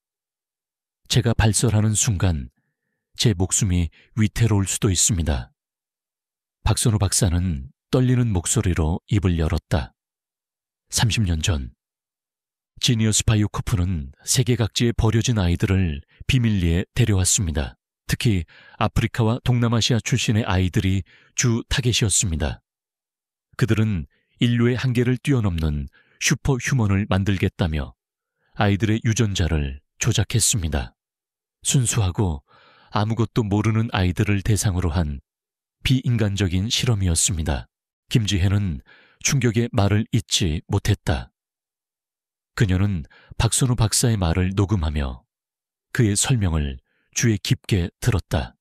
제가 발설하는 순간 제 목숨이 위태로울 수도 있습니다. 박선우 박사는 떨리는 목소리로 입을 열었다. 30년 전 지니어스 바이오코프는 세계 각지에 버려진 아이들을 비밀리에 데려왔습니다. 특히 아프리카와 동남아시아 출신의 아이들이 주 타겟이었습니다. 그들은 인류의 한계를 뛰어넘는 슈퍼휴먼을 만들겠다며 아이들의 유전자를 조작했습니다. 순수하고 아무것도 모르는 아이들을 대상으로 한 비인간적인 실험이었습니다. 김지혜는 충격의 말을 잇지 못했다. 그녀는 박선우 박사의 말을 녹음하며 그의 설명을 귀에 깊게 들었다.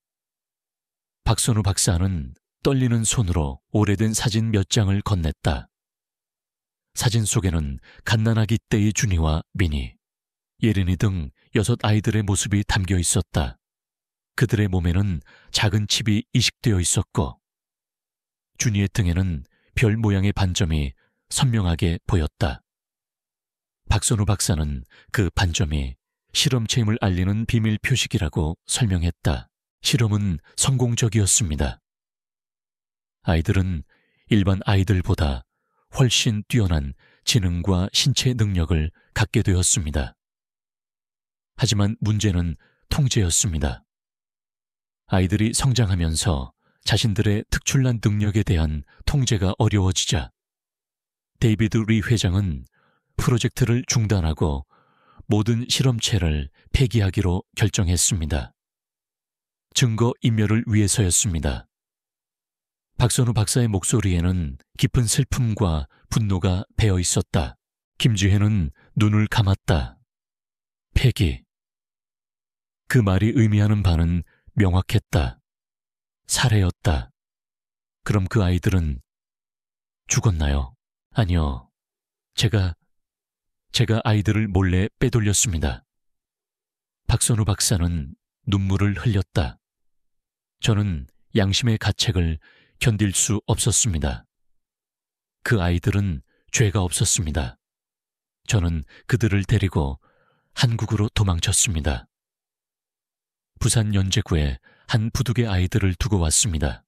박선우 박사는 떨리는 손으로 오래된 사진 몇 장을 건넸다. 사진 속에는 갓난아기 때의 준이와 민희, 예린이 등 6 아이들의 모습이 담겨 있었다. 그들의 몸에는 작은 칩이 이식되어 있었고 준이의 등에는 별 모양의 반점이 선명하게 보였다. 박선우 박사는 그 반점이 실험체임을 알리는 비밀 표식이라고 설명했다. 실험은 성공적이었습니다. 아이들은 일반 아이들보다 훨씬 뛰어난 지능과 신체 능력을 갖게 되었습니다. 하지만 문제는 통제였습니다. 아이들이 성장하면서 자신들의 특출난 능력에 대한 통제가 어려워지자 데이비드 리 회장은 프로젝트를 중단하고 모든 실험체를 폐기하기로 결정했습니다. 증거 인멸을 위해서였습니다. 박선우 박사의 목소리에는 깊은 슬픔과 분노가 배어 있었다. 김지혜는 눈을 감았다. 폐기. 그 말이 의미하는 바는 명확했다. 살해였다. 그럼 그 아이들은 죽었나요? 아니요. 제가 아이들을 몰래 빼돌렸습니다. 박선우 박사는 눈물을 흘렸다. 저는 양심의 가책을 견딜 수 없었습니다. 그 아이들은 죄가 없었습니다. 저는 그들을 데리고 한국으로 도망쳤습니다. 부산 연제구에 한 부두의 아이들을 두고 왔습니다.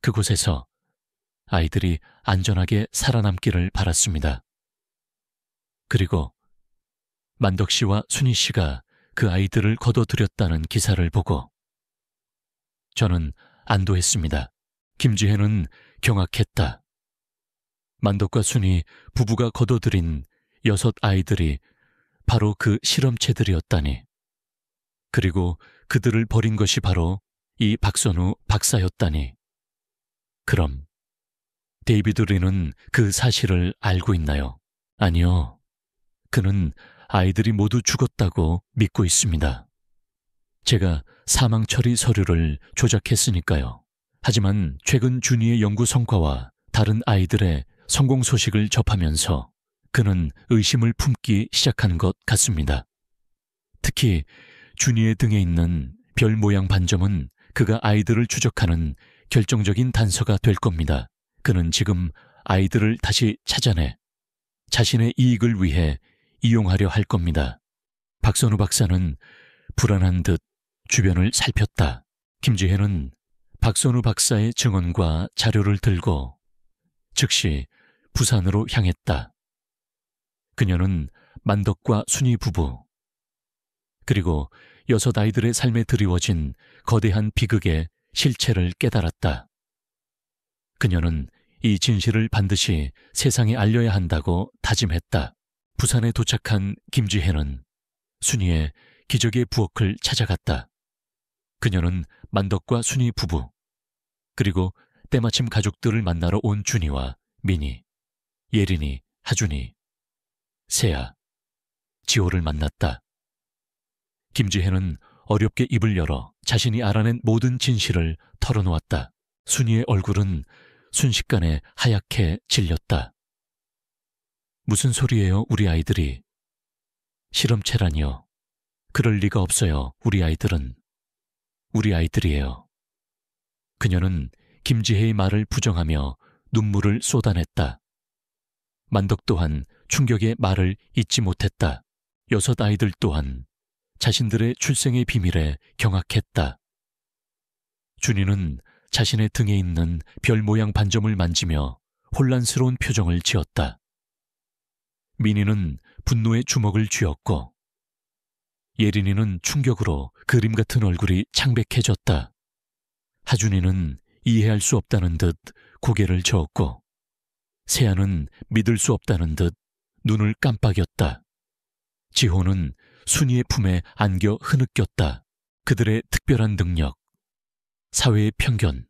그곳에서 아이들이 안전하게 살아남기를 바랐습니다. 그리고 만덕 씨와 순희 씨가 그 아이들을 거둬들였다는 기사를 보고 저는 안도했습니다. 김지혜는 경악했다. 만덕과 순희 부부가 거둬들인 6 아이들이 바로 그 실험체들이었다니. 그리고 그들을 버린 것이 바로 이 박선우 박사였다니. 그럼 데이비드 리는 그 사실을 알고 있나요? 아니요. 그는 아이들이 모두 죽었다고 믿고 있습니다. 제가 사망 처리 서류를 조작했으니까요. 하지만 최근 준이의 연구 성과와 다른 아이들의 성공 소식을 접하면서 그는 의심을 품기 시작한 것 같습니다. 특히 준이의 등에 있는 별 모양 반점은 그가 아이들을 추적하는 결정적인 단서가 될 겁니다. 그는 지금 아이들을 다시 찾아내 자신의 이익을 위해 이용하려 할 겁니다. 박선우 박사는 불안한 듯 주변을 살폈다. 김지혜는 박선우 박사의 증언과 자료를 들고 즉시 부산으로 향했다. 그녀는 만덕과 순희 부부 그리고 6 아이들의 삶에 드리워진 거대한 비극의 실체를 깨달았다. 그녀는 이 진실을 반드시 세상에 알려야 한다고 다짐했다. 부산에 도착한 김지혜는 순희의 기적의 부엌을 찾아갔다. 그녀는 만덕과 순희 부부 그리고 때마침 가족들을 만나러 온 준이와 민희, 예린이, 하준이, 세아, 지호를 만났다. 김지혜는 어렵게 입을 열어 자신이 알아낸 모든 진실을 털어놓았다. 순희의 얼굴은 순식간에 하얗게 질렸다. 무슨 소리예요, 우리 아이들이? 실험체라니요. 그럴 리가 없어요, 우리 아이들은. 우리 아이들이에요. 그녀는 김지혜의 말을 부정하며 눈물을 쏟아냈다. 만덕 또한 충격의 말을 잊지 못했다. 6 아이들 또한 자신들의 출생의 비밀에 경악했다. 준이는 자신의 등에 있는 별 모양 반점을 만지며 혼란스러운 표정을 지었다. 민희는 분노의 주먹을 쥐었고 예린이는 충격으로 그림 같은 얼굴이 창백해졌다. 하준이는 이해할 수 없다는 듯 고개를 저었고 세아는 믿을 수 없다는 듯 눈을 깜빡였다. 지호는 순이의 품에 안겨 흐느꼈다. 그들의 특별한 능력, 사회의 편견,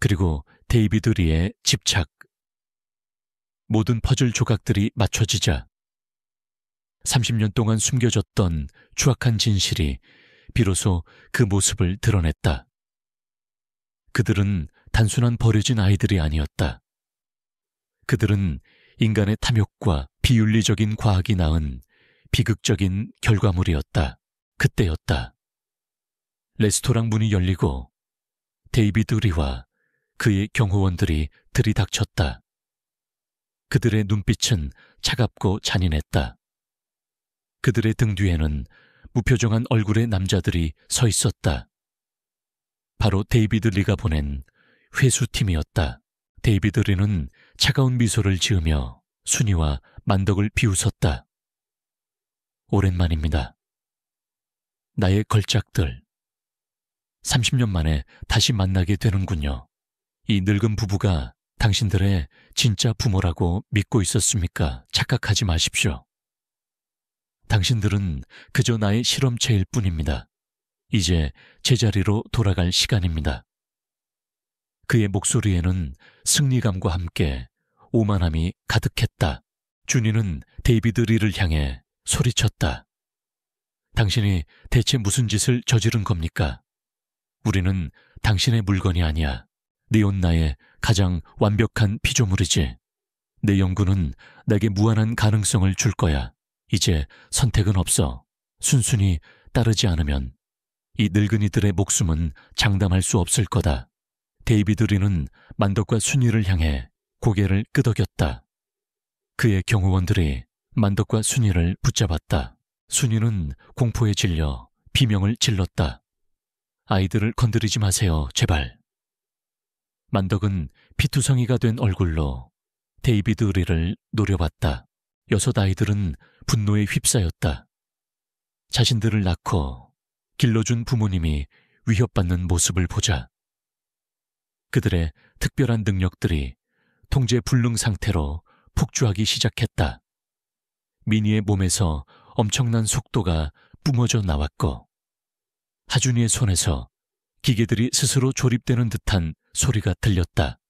그리고 데이비드 리의 집착. 모든 퍼즐 조각들이 맞춰지자 30년 동안 숨겨졌던 추악한 진실이 비로소 그 모습을 드러냈다. 그들은 단순한 버려진 아이들이 아니었다. 그들은 인간의 탐욕과 비윤리적인 과학이 낳은 비극적인 결과물이었다. 그때였다. 레스토랑 문이 열리고 데이비드 리와 그의 경호원들이 들이닥쳤다. 그들의 눈빛은 차갑고 잔인했다. 그들의 등 뒤에는 무표정한 얼굴의 남자들이 서 있었다. 바로 데이비드 리가 보낸 회수팀이었다. 데이비드 리는 차가운 미소를 지으며 순이와 만덕을 비웃었다. 오랜만입니다. 나의 걸작들. 30년 만에 다시 만나게 되는군요. 이 늙은 부부가 당신들의 진짜 부모라고 믿고 있었습니까? 착각하지 마십시오. 당신들은 그저 나의 실험체일 뿐입니다. 이제 제자리로 돌아갈 시간입니다. 그의 목소리에는 승리감과 함께 오만함이 가득했다. 준이는 데이비드 리를 향해 소리쳤다. 당신이 대체 무슨 짓을 저지른 겁니까? 우리는 당신의 물건이 아니야. 네 옷 나의 가장 완벽한 피조물이지. 내 연구는 내게 무한한 가능성을 줄 거야. 이제 선택은 없어. 순순히 따르지 않으면 이 늙은이들의 목숨은 장담할 수 없을 거다. 데이비드 리는 만덕과 순이를 향해 고개를 끄덕였다. 그의 경호원들이 만덕과 순이를 붙잡았다. 순이는 공포에 질려 비명을 질렀다. 아이들을 건드리지 마세요, 제발. 만덕은 피투성이가 된 얼굴로 데이비드 리를 노려봤다. 6 아이들은 분노에 휩싸였다. 자신들을 낳고 길러준 부모님이 위협받는 모습을 보자 그들의 특별한 능력들이 통제 불능 상태로 폭주하기 시작했다. 미니의 몸에서 엄청난 속도가 뿜어져 나왔고 하준이의 손에서 기계들이 스스로 조립되는 듯한 소리가 들렸다.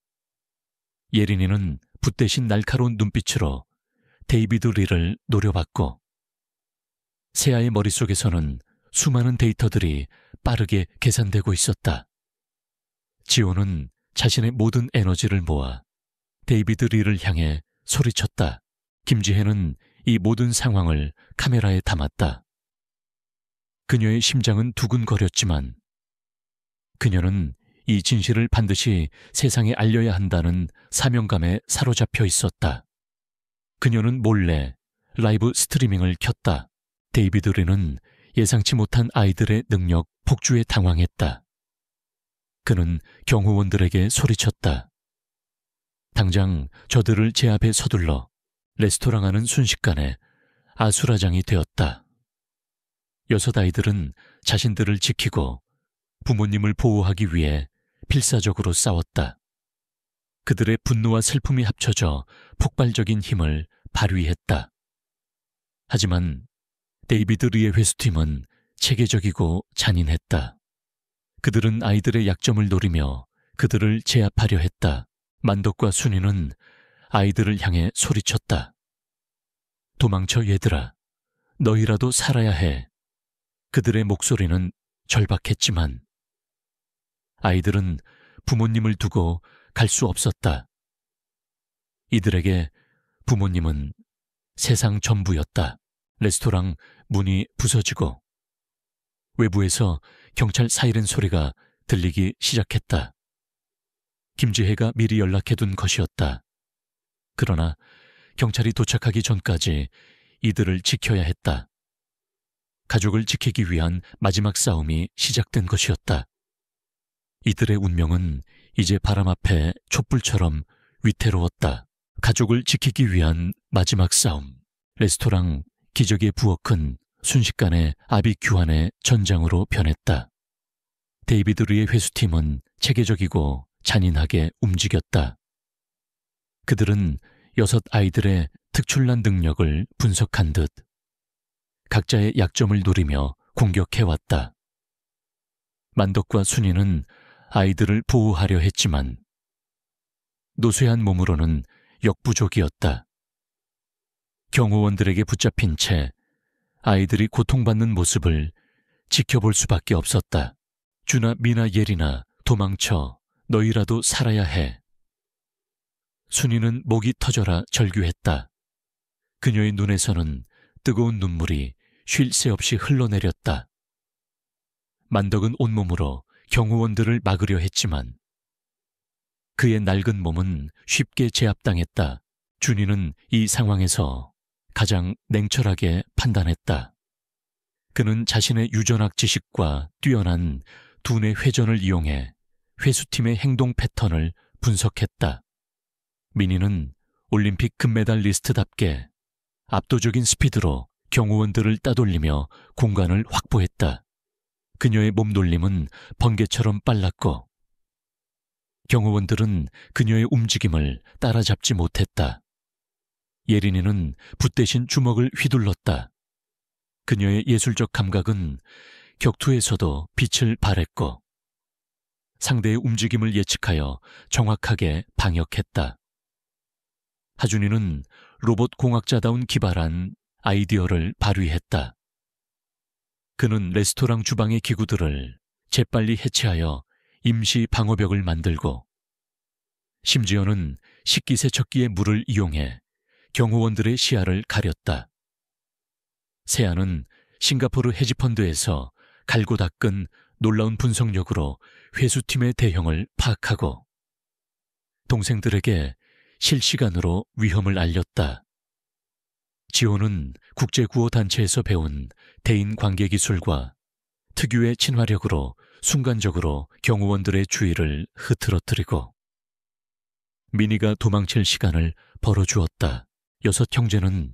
예린이는 붓 대신 날카로운 눈빛으로 데이비드 리를 노려봤고 세아의 머릿속에서는 수많은 데이터들이 빠르게 계산되고 있었다. 지호는 자신의 모든 에너지를 모아 데이비드 리를 향해 소리쳤다. 김지혜는 이 모든 상황을 카메라에 담았다. 그녀의 심장은 두근거렸지만 그녀는 이 진실을 반드시 세상에 알려야 한다는 사명감에 사로잡혀 있었다. 그녀는 몰래 라이브 스트리밍을 켰다. 데이비드 리는 예상치 못한 아이들의 능력 폭주에 당황했다. 그는 경호원들에게 소리쳤다. 당장 저들을 제 앞에 서둘러 레스토랑 안은 순식간에 아수라장이 되었다. 6 아이들은 자신들을 지키고 부모님을 보호하기 위해 필사적으로 싸웠다. 그들의 분노와 슬픔이 합쳐져 폭발적인 힘을 발휘했다. 하지만 데이비드 리의 회수팀은 체계적이고 잔인했다. 그들은 아이들의 약점을 노리며 그들을 제압하려 했다. 만덕과 순이는 아이들을 향해 소리쳤다. 도망쳐 얘들아, 너희라도 살아야 해. 그들의 목소리는 절박했지만 아이들은 부모님을 두고 갈 수 없었다. 이들에게 부모님은 세상 전부였다. 레스토랑 문이 부서지고 외부에서 경찰 사이렌 소리가 들리기 시작했다. 김지혜가 미리 연락해둔 것이었다. 그러나 경찰이 도착하기 전까지 이들을 지켜야 했다. 가족을 지키기 위한 마지막 싸움이 시작된 것이었다. 이들의 운명은 이제 바람 앞에 촛불처럼 위태로웠다. 가족을 지키기 위한 마지막 싸움. 레스토랑 기적의 부엌은 순식간에 아비 규환의 전장으로 변했다. 데이비드 리의 회수팀은 체계적이고 잔인하게 움직였다. 그들은 6 아이들의 특출난 능력을 분석한 듯 각자의 약점을 노리며 공격해왔다. 만덕과 순이는 아이들을 보호하려 했지만 노쇠한 몸으로는 역부족이었다. 경호원들에게 붙잡힌 채 아이들이 고통받는 모습을 지켜볼 수밖에 없었다. 주나, 미나, 예리나, 도망쳐. 너희라도 살아야 해. 순이는 목이 터져라 절규했다. 그녀의 눈에서는 뜨거운 눈물이 쉴 새 없이 흘러내렸다. 만덕은 온몸으로 경호원들을 막으려 했지만 그의 낡은 몸은 쉽게 제압당했다. 준이는 이 상황에서 가장 냉철하게 판단했다. 그는 자신의 유전학 지식과 뛰어난 두뇌 회전을 이용해 회수팀의 행동 패턴을 분석했다. 미니는 올림픽 금메달리스트답게 압도적인 스피드로 경호원들을 따돌리며 공간을 확보했다. 그녀의 몸돌림은 번개처럼 빨랐고 경호원들은 그녀의 움직임을 따라잡지 못했다. 예린이는 붓 대신 주먹을 휘둘렀다. 그녀의 예술적 감각은 격투에서도 빛을 발했고 상대의 움직임을 예측하여 정확하게 방역했다. 하준이는 로봇 공학자다운 기발한 아이디어를 발휘했다. 그는 레스토랑 주방의 기구들을 재빨리 해체하여 임시 방어벽을 만들고 심지어는 식기세척기의 물을 이용해 경호원들의 시야를 가렸다. 세아는 싱가포르 헤지펀드에서 갈고 닦은 놀라운 분석력으로 회수팀의 대형을 파악하고 동생들에게 실시간으로 위험을 알렸다. 지호는 국제구호단체에서 배운 대인관계 기술과 특유의 친화력으로 순간적으로 경호원들의 주의를 흐트러뜨리고 미니가 도망칠 시간을 벌어주었다. 6 형제는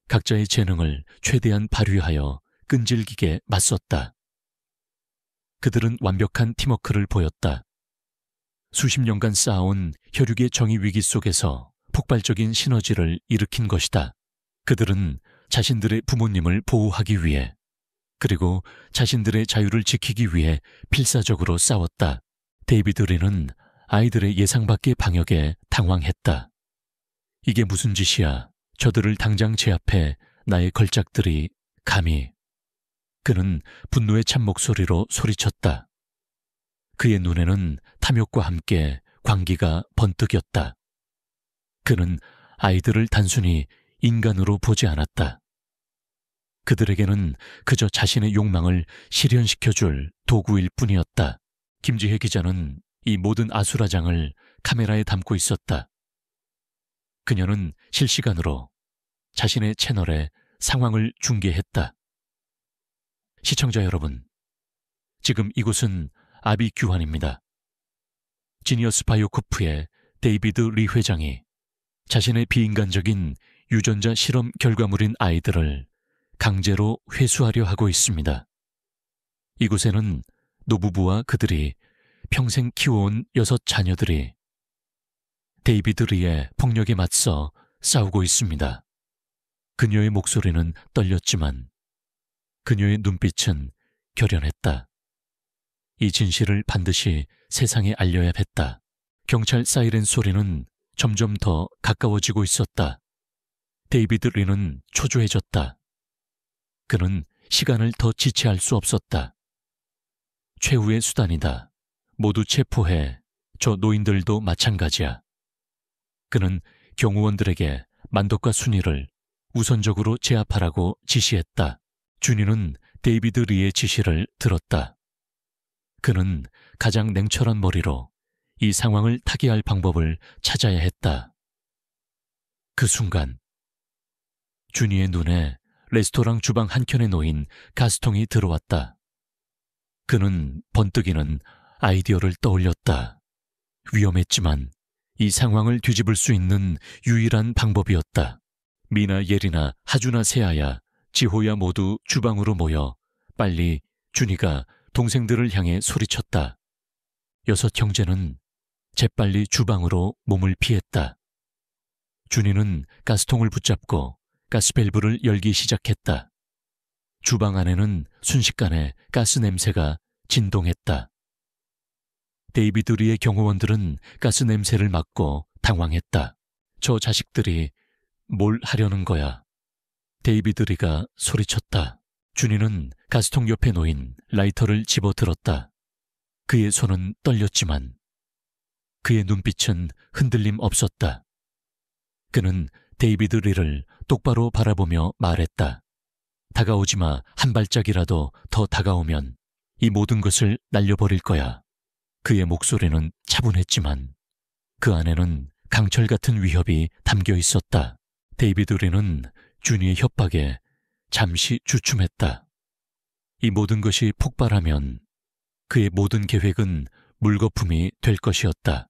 각자의 재능을 최대한 발휘하여 끈질기게 맞섰다. 그들은 완벽한 팀워크를 보였다. 수십 년간 쌓아온 혈육의 정의 위기 속에서 폭발적인 시너지를 일으킨 것이다. 그들은 자신들의 부모님을 보호하기 위해 그리고 자신들의 자유를 지키기 위해 필사적으로 싸웠다. 데이비드 리는 아이들의 예상 밖의 방역에 당황했다. 이게 무슨 짓이야. 저들을 당장 제압해 나의 걸작들이 감히. 그는 분노의 찬 목소리로 소리쳤다. 그의 눈에는 탐욕과 함께 광기가 번뜩였다. 그는 아이들을 단순히 인간으로 보지 않았다. 그들에게는 그저 자신의 욕망을 실현시켜줄 도구일 뿐이었다. 김지혜 기자는 이 모든 아수라장을 카메라에 담고 있었다. 그녀는 실시간으로 자신의 채널에 상황을 중계했다. 시청자 여러분, 지금 이곳은 아비 규환입니다. 지니어스 바이오코프의 데이비드 리 회장이 자신의 비인간적인 유전자 실험 결과물인 아이들을 강제로 회수하려 하고 있습니다. 이곳에는 노부부와 그들이 평생 키워온 6 자녀들이 데이비드 리의 폭력에 맞서 싸우고 있습니다. 그녀의 목소리는 떨렸지만 그녀의 눈빛은 결연했다. 이 진실을 반드시 세상에 알려야 했다. 경찰 사이렌 소리는 점점 더 가까워지고 있었다. 데이비드 리는 초조해졌다. 그는 시간을 더 지체할 수 없었다. 최후의 수단이다. 모두 체포해 저 노인들도 마찬가지야. 그는 경호원들에게 만덕과 순이를 우선적으로 제압하라고 지시했다. 준이는 데이비드 리의 지시를 들었다. 그는 가장 냉철한 머리로 이 상황을 타개할 방법을 찾아야 했다. 그 순간 준이의 눈에 레스토랑 주방 한켠에 놓인 가스통이 들어왔다. 그는 번뜩이는 아이디어를 떠올렸다. 위험했지만 이 상황을 뒤집을 수 있는 유일한 방법이었다. 미나, 예리나, 하주나, 세아야, 지호야 모두 주방으로 모여 빨리 준이가 동생들을 향해 소리쳤다. 6 형제는 재빨리 주방으로 몸을 피했다. 준이는 가스통을 붙잡고 가스밸브를 열기 시작했다. 주방 안에는 순식간에 가스 냄새가 진동했다. 데이비드 리의 경호원들은 가스 냄새를 맡고 당황했다. 저 자식들이 뭘 하려는 거야? 데이비드 리가 소리쳤다. 준이는 가스통 옆에 놓인 라이터를 집어들었다. 그의 손은 떨렸지만 그의 눈빛은 흔들림 없었다. 그는 데이비드 리를 똑바로 바라보며 말했다. 다가오지 마. 한 발짝이라도 더 다가오면 이 모든 것을 날려버릴 거야. 그의 목소리는 차분했지만 그 안에는 강철 같은 위협이 담겨 있었다. 데이비드 리는 준이의 협박에 잠시 주춤했다. 이 모든 것이 폭발하면 그의 모든 계획은 물거품이 될 것이었다.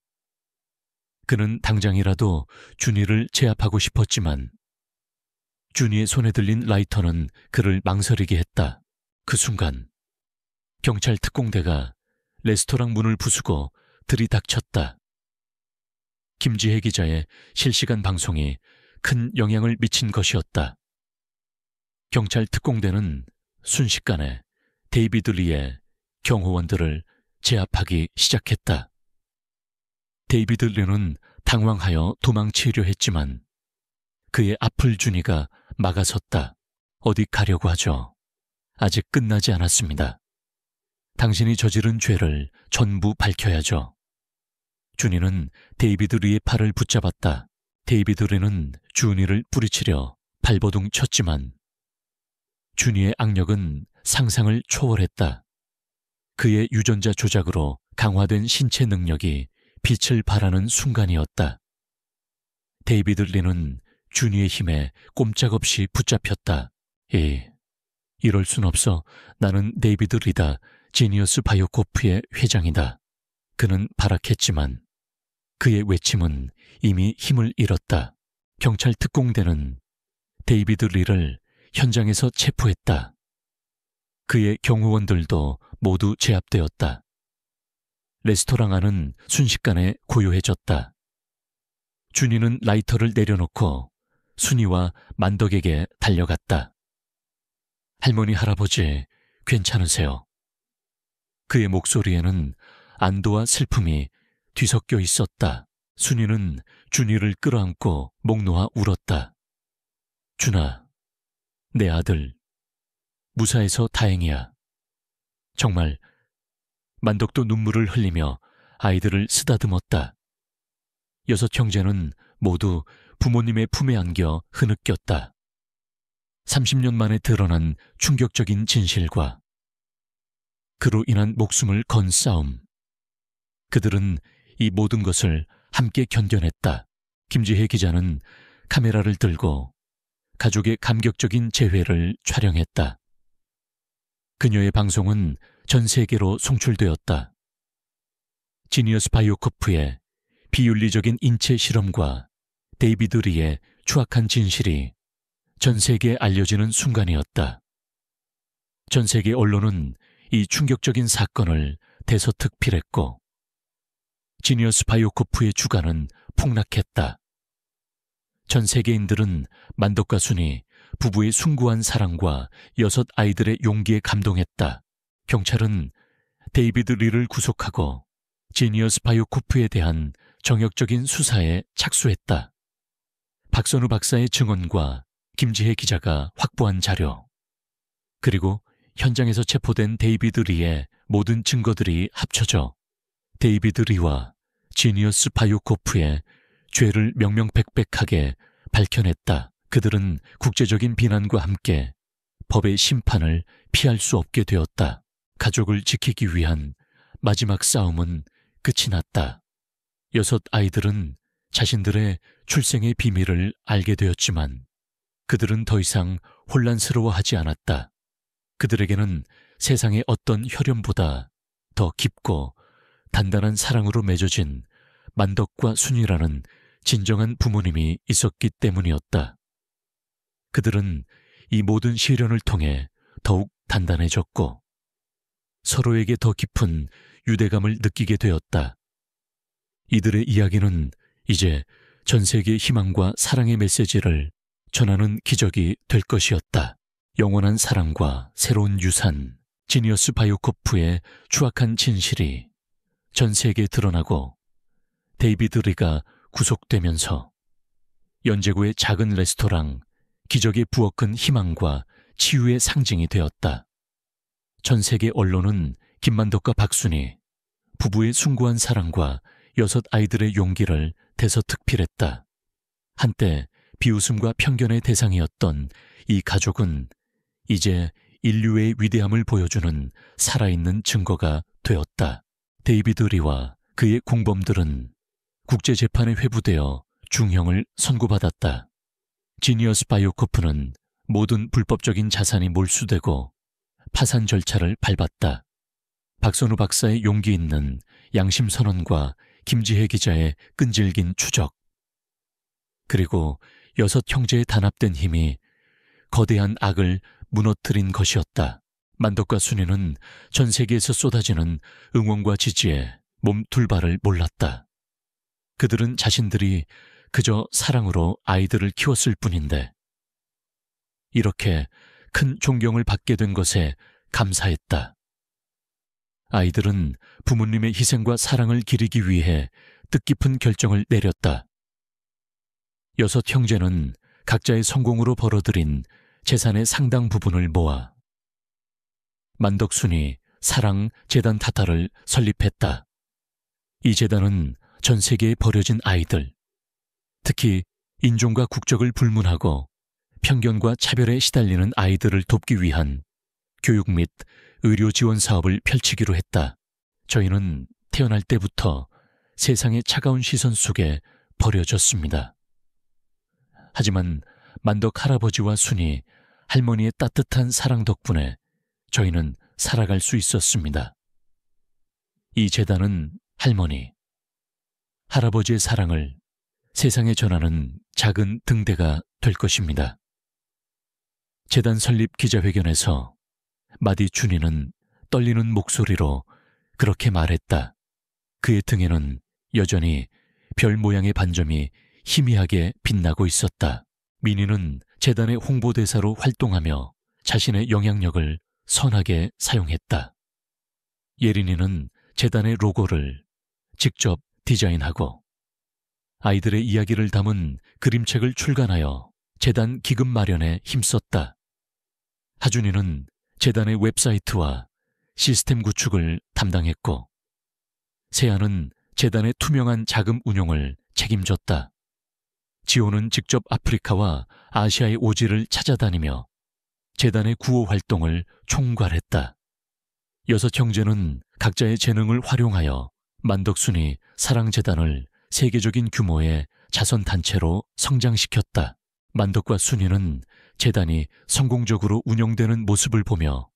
그는 당장이라도 준이를 제압하고 싶었지만 준이의 손에 들린 라이터는 그를 망설이게 했다. 그 순간 경찰 특공대가 레스토랑 문을 부수고 들이닥쳤다. 김지혜 기자의 실시간 방송이 큰 영향을 미친 것이었다. 경찰 특공대는 순식간에 데이비드 리의 경호원들을 제압하기 시작했다. 데이비드 리는 당황하여 도망치려 했지만 그의 앞을 준이가 막아섰다. 어디 가려고 하죠? 아직 끝나지 않았습니다. 당신이 저지른 죄를 전부 밝혀야죠. 준이는 데이비드 리의 팔을 붙잡았다. 데이비드 리는 준이를 뿌리치려 발버둥 쳤지만 준이의 악력은 상상을 초월했다. 그의 유전자 조작으로 강화된 신체 능력이 빛을 발하는 순간이었다. 데이비드 리는 준이의 힘에 꼼짝없이 붙잡혔다. 이럴 순 없어. 나는 데이비드 리다. 지니어스 바이오코프의 회장이다. 그는 발악했지만 그의 외침은 이미 힘을 잃었다. 경찰 특공대는 데이비드 리를 현장에서 체포했다. 그의 경호원들도 모두 제압되었다. 레스토랑 안은 순식간에 고요해졌다. 준이는 라이터를 내려놓고 순이와 만덕에게 달려갔다. 할머니, 할아버지, 괜찮으세요? 그의 목소리에는 안도와 슬픔이 뒤섞여 있었다. 순이는 준이를 끌어안고 목 놓아 울었다. 준아, 내 아들, 무사해서 다행이야. 정말. 만덕도 눈물을 흘리며 아이들을 쓰다듬었다. 6 형제는 모두 부모님의 품에 안겨 흐느꼈다. 30년 만에 드러난 충격적인 진실과 그로 인한 목숨을 건 싸움. 그들은 이 모든 것을 함께 견뎌냈다. 김지혜 기자는 카메라를 들고 가족의 감격적인 재회를 촬영했다. 그녀의 방송은 전 세계로 송출되었다. 지니어스 바이오코프의 비윤리적인 인체 실험과 데이비드 리의 추악한 진실이 전 세계에 알려지는 순간이었다. 전 세계 언론은 이 충격적인 사건을 대서특필했고 지니어스 바이오코프의 주가는 폭락했다. 전 세계인들은 만덕과 순이 부부의 숭고한 사랑과 6 아이들의 용기에 감동했다. 경찰은 데이비드 리를 구속하고 지니어스 바이오코프에 대한 정역적인 수사에 착수했다. 박선우 박사의 증언과 김지혜 기자가 확보한 자료, 그리고 현장에서 체포된 데이비드 리의 모든 증거들이 합쳐져 데이비드 리와 지니어스 바요코프의 죄를 명명백백하게 밝혀냈다. 그들은 국제적인 비난과 함께 법의 심판을 피할 수 없게 되었다. 가족을 지키기 위한 마지막 싸움은 끝이 났다. 6 아이들은 자신들의 출생의 비밀을 알게 되었지만 그들은 더 이상 혼란스러워하지 않았다. 그들에게는 세상의 어떤 혈연보다 더 깊고 단단한 사랑으로 맺어진 만덕과 순이라는 진정한 부모님이 있었기 때문이었다. 그들은 이 모든 시련을 통해 더욱 단단해졌고 서로에게 더 깊은 유대감을 느끼게 되었다. 이들의 이야기는 이제 전 세계의 희망과 사랑의 메시지를 전하는 기적이 될 것이었다. 영원한 사랑과 새로운 유산, 지니어스 바요코프의 추악한 진실이 전 세계에 드러나고 데이비드 리가 구속되면서 연제구의 작은 레스토랑, 기적의 부엌은 희망과 치유의 상징이 되었다. 전 세계 언론은 김만덕과 박순이 부부의 숭고한 사랑과 6 아이들의 용기를 대서특필했다. 한때 비웃음과 편견의 대상이었던 이 가족은 이제 인류의 위대함을 보여주는 살아있는 증거가 되었다. 데이비드 리와 그의 공범들은 국제재판에 회부되어 중형을 선고받았다. 지니어스 바요코프는 모든 불법적인 자산이 몰수되고 파산 절차를 밟았다. 박선우 박사의 용기 있는 양심 선언과 김지혜 기자의 끈질긴 추적, 그리고 6 형제의 단합된 힘이 거대한 악을 무너뜨린 것이었다. 만덕과 순이는 전 세계에서 쏟아지는 응원과 지지에 몸 둘바를 몰랐다. 그들은 자신들이 그저 사랑으로 아이들을 키웠을 뿐인데 이렇게 큰 존경을 받게 된 것에 감사했다. 아이들은 부모님의 희생과 사랑을 기리기 위해 뜻깊은 결정을 내렸다. 6 형제는 각자의 성공으로 벌어들인 재산의 상당 부분을 모아 만덕순이 사랑 재단 타타를 설립했다. 이 재단은 전 세계에 버려진 아이들, 특히 인종과 국적을 불문하고 편견과 차별에 시달리는 아이들을 돕기 위한 교육 및 의료 지원 사업을 펼치기로 했다. 저희는 태어날 때부터 세상의 차가운 시선 속에 버려졌습니다. 하지만 만덕 할아버지와 순이 할머니의 따뜻한 사랑 덕분에 저희는 살아갈 수 있었습니다. 이 재단은 할머니, 할아버지의 사랑을 세상에 전하는 작은 등대가 될 것입니다. 재단 설립 기자회견에서 마디 준이는 떨리는 목소리로 그렇게 말했다. 그의 등에는 여전히 별 모양의 반점이 희미하게 빛나고 있었다. 민희는 재단의 홍보대사로 활동하며 자신의 영향력을 선하게 사용했다. 예린이는 재단의 로고를 직접 디자인하고 아이들의 이야기를 담은 그림책을 출간하여 재단 기금 마련에 힘썼다. 하준이는 재단의 웹사이트와 시스템 구축을 담당했고 세아는 재단의 투명한 자금 운용을 책임졌다. 지호는 직접 아프리카와 아시아의 오지를 찾아다니며 재단의 구호 활동을 총괄했다. 6 형제는 각자의 재능을 활용하여 만덕순이 사랑재단을 세계적인 규모의 자선단체로 성장시켰다. 만덕과 순이는 재단이 성공적으로 운영되는 모습을 보며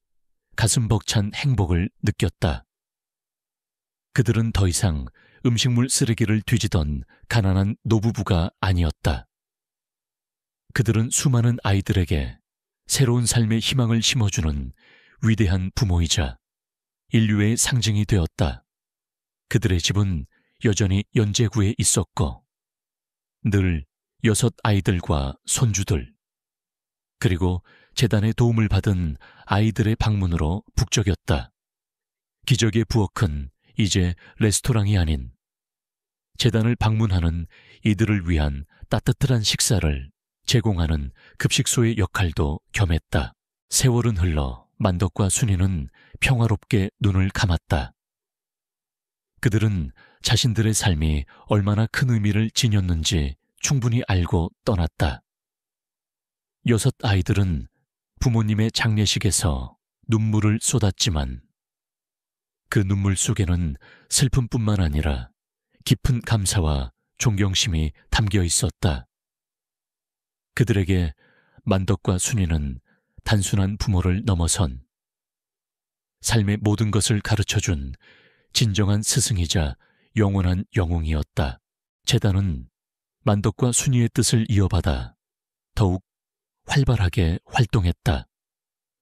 가슴 벅찬 행복을 느꼈다. 그들은 더 이상 음식물 쓰레기를 뒤지던 가난한 노부부가 아니었다. 그들은 수많은 아이들에게 새로운 삶의 희망을 심어주는 위대한 부모이자 인류의 상징이 되었다. 그들의 집은 여전히 연제구에 있었고 늘 6 아이들과 손주들, 그리고 재단의 도움을 받은 아이들의 방문으로 북적였다. 기적의 부엌은 이제 레스토랑이 아닌 재단을 방문하는 이들을 위한 따뜻한 식사를 제공하는 급식소의 역할도 겸했다. 세월은 흘러 만덕과 순이는 평화롭게 눈을 감았다. 그들은 자신들의 삶이 얼마나 큰 의미를 지녔는지 충분히 알고 떠났다. 6 아이들은 부모님의 장례식에서 눈물을 쏟았지만 그 눈물 속에는 슬픔뿐만 아니라 깊은 감사와 존경심이 담겨 있었다. 그들에게 만덕과 순이는 단순한 부모를 넘어선 삶의 모든 것을 가르쳐준 진정한 스승이자 영원한 영웅이었다. 제단은 만덕과 순이의 뜻을 이어받아 더욱 활발하게 활동했다.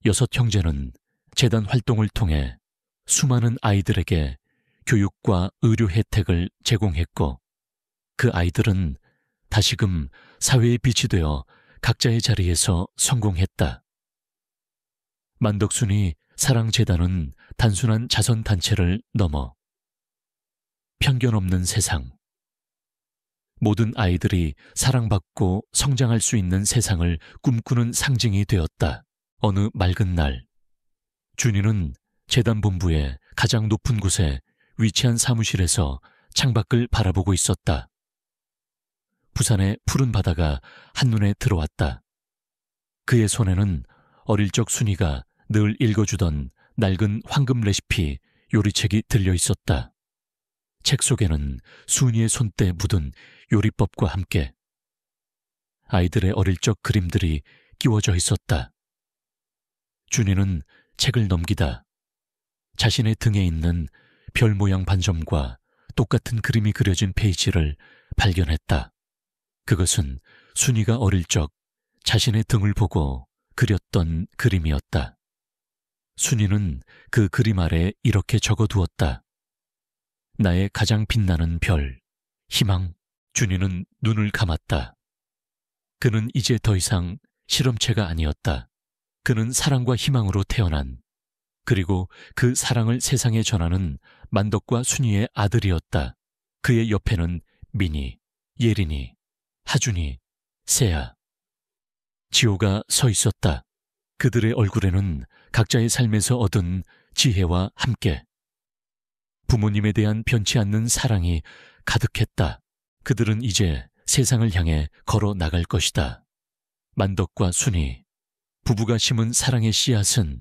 6 형제는 재단 활동을 통해 수많은 아이들에게 교육과 의료 혜택을 제공했고 그 아이들은 다시금 사회의 빛이 되어 각자의 자리에서 성공했다. 만덕순이 사랑재단은 단순한 자선단체를 넘어 편견 없는 세상, 모든 아이들이 사랑받고 성장할 수 있는 세상을 꿈꾸는 상징이 되었다. 어느 맑은 날, 준이는 재단 본부의 가장 높은 곳에 위치한 사무실에서 창밖을 바라보고 있었다. 부산의 푸른 바다가 한눈에 들어왔다. 그의 손에는 어릴 적 순이가 늘 읽어주던 낡은 황금 레시피 요리책이 들려 있었다. 책 속에는 순이의 손때 묻은 요리법과 함께 아이들의 어릴 적 그림들이 끼워져 있었다. 준이는 책을 넘기다 자신의 등에 있는 별 모양 반점과 똑같은 그림이 그려진 페이지를 발견했다. 그것은 순이가 어릴 적 자신의 등을 보고 그렸던 그림이었다. 순이는 그 그림 아래 이렇게 적어두었다. 나의 가장 빛나는 별, 희망. 준이는 눈을 감았다. 그는 이제 더 이상 실험체가 아니었다. 그는 사랑과 희망으로 태어난, 그리고 그 사랑을 세상에 전하는 만덕과 순이의 아들이었다. 그의 옆에는 민이, 예린이, 하준이, 세아, 지호가 서 있었다. 그들의 얼굴에는 각자의 삶에서 얻은 지혜와 함께 부모님에 대한 변치 않는 사랑이 가득했다. 그들은 이제 세상을 향해 걸어 나갈 것이다. 만덕과 순이, 부부가 심은 사랑의 씨앗은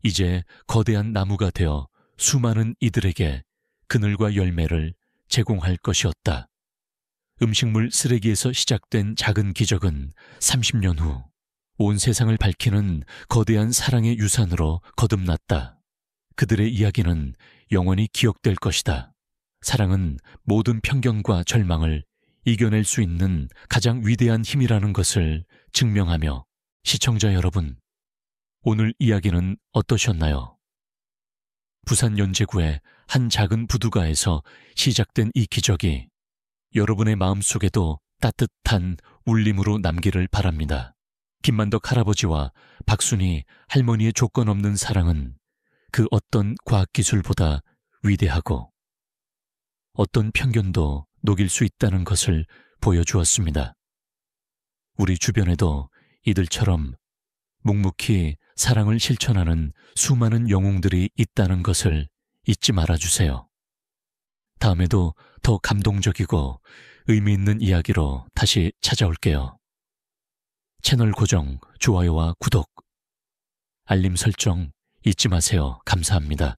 이제 거대한 나무가 되어 수많은 이들에게 그늘과 열매를 제공할 것이었다. 음식물 쓰레기에서 시작된 작은 기적은 30년 후 온 세상을 밝히는 거대한 사랑의 유산으로 거듭났다. 그들의 이야기는 영원히 기억될 것이다. 사랑은 모든 편견과 절망을 이겨낼 수 있는 가장 위대한 힘이라는 것을 증명하며 시청자 여러분, 오늘 이야기는 어떠셨나요? 부산 연제구의 한 작은 부두가에서 시작된 이 기적이 여러분의 마음속에도 따뜻한 울림으로 남기를 바랍니다. 김만덕 할아버지와 박순이 할머니의 조건 없는 사랑은 그 어떤 과학기술보다 위대하고 어떤 편견도 녹일 수 있다는 것을 보여주었습니다. 우리 주변에도 이들처럼 묵묵히 사랑을 실천하는 수많은 영웅들이 있다는 것을 잊지 말아주세요. 다음에도 더 감동적이고 의미 있는 이야기로 다시 찾아올게요. 채널 고정, 좋아요와 구독, 알림 설정 잊지 마세요. 감사합니다.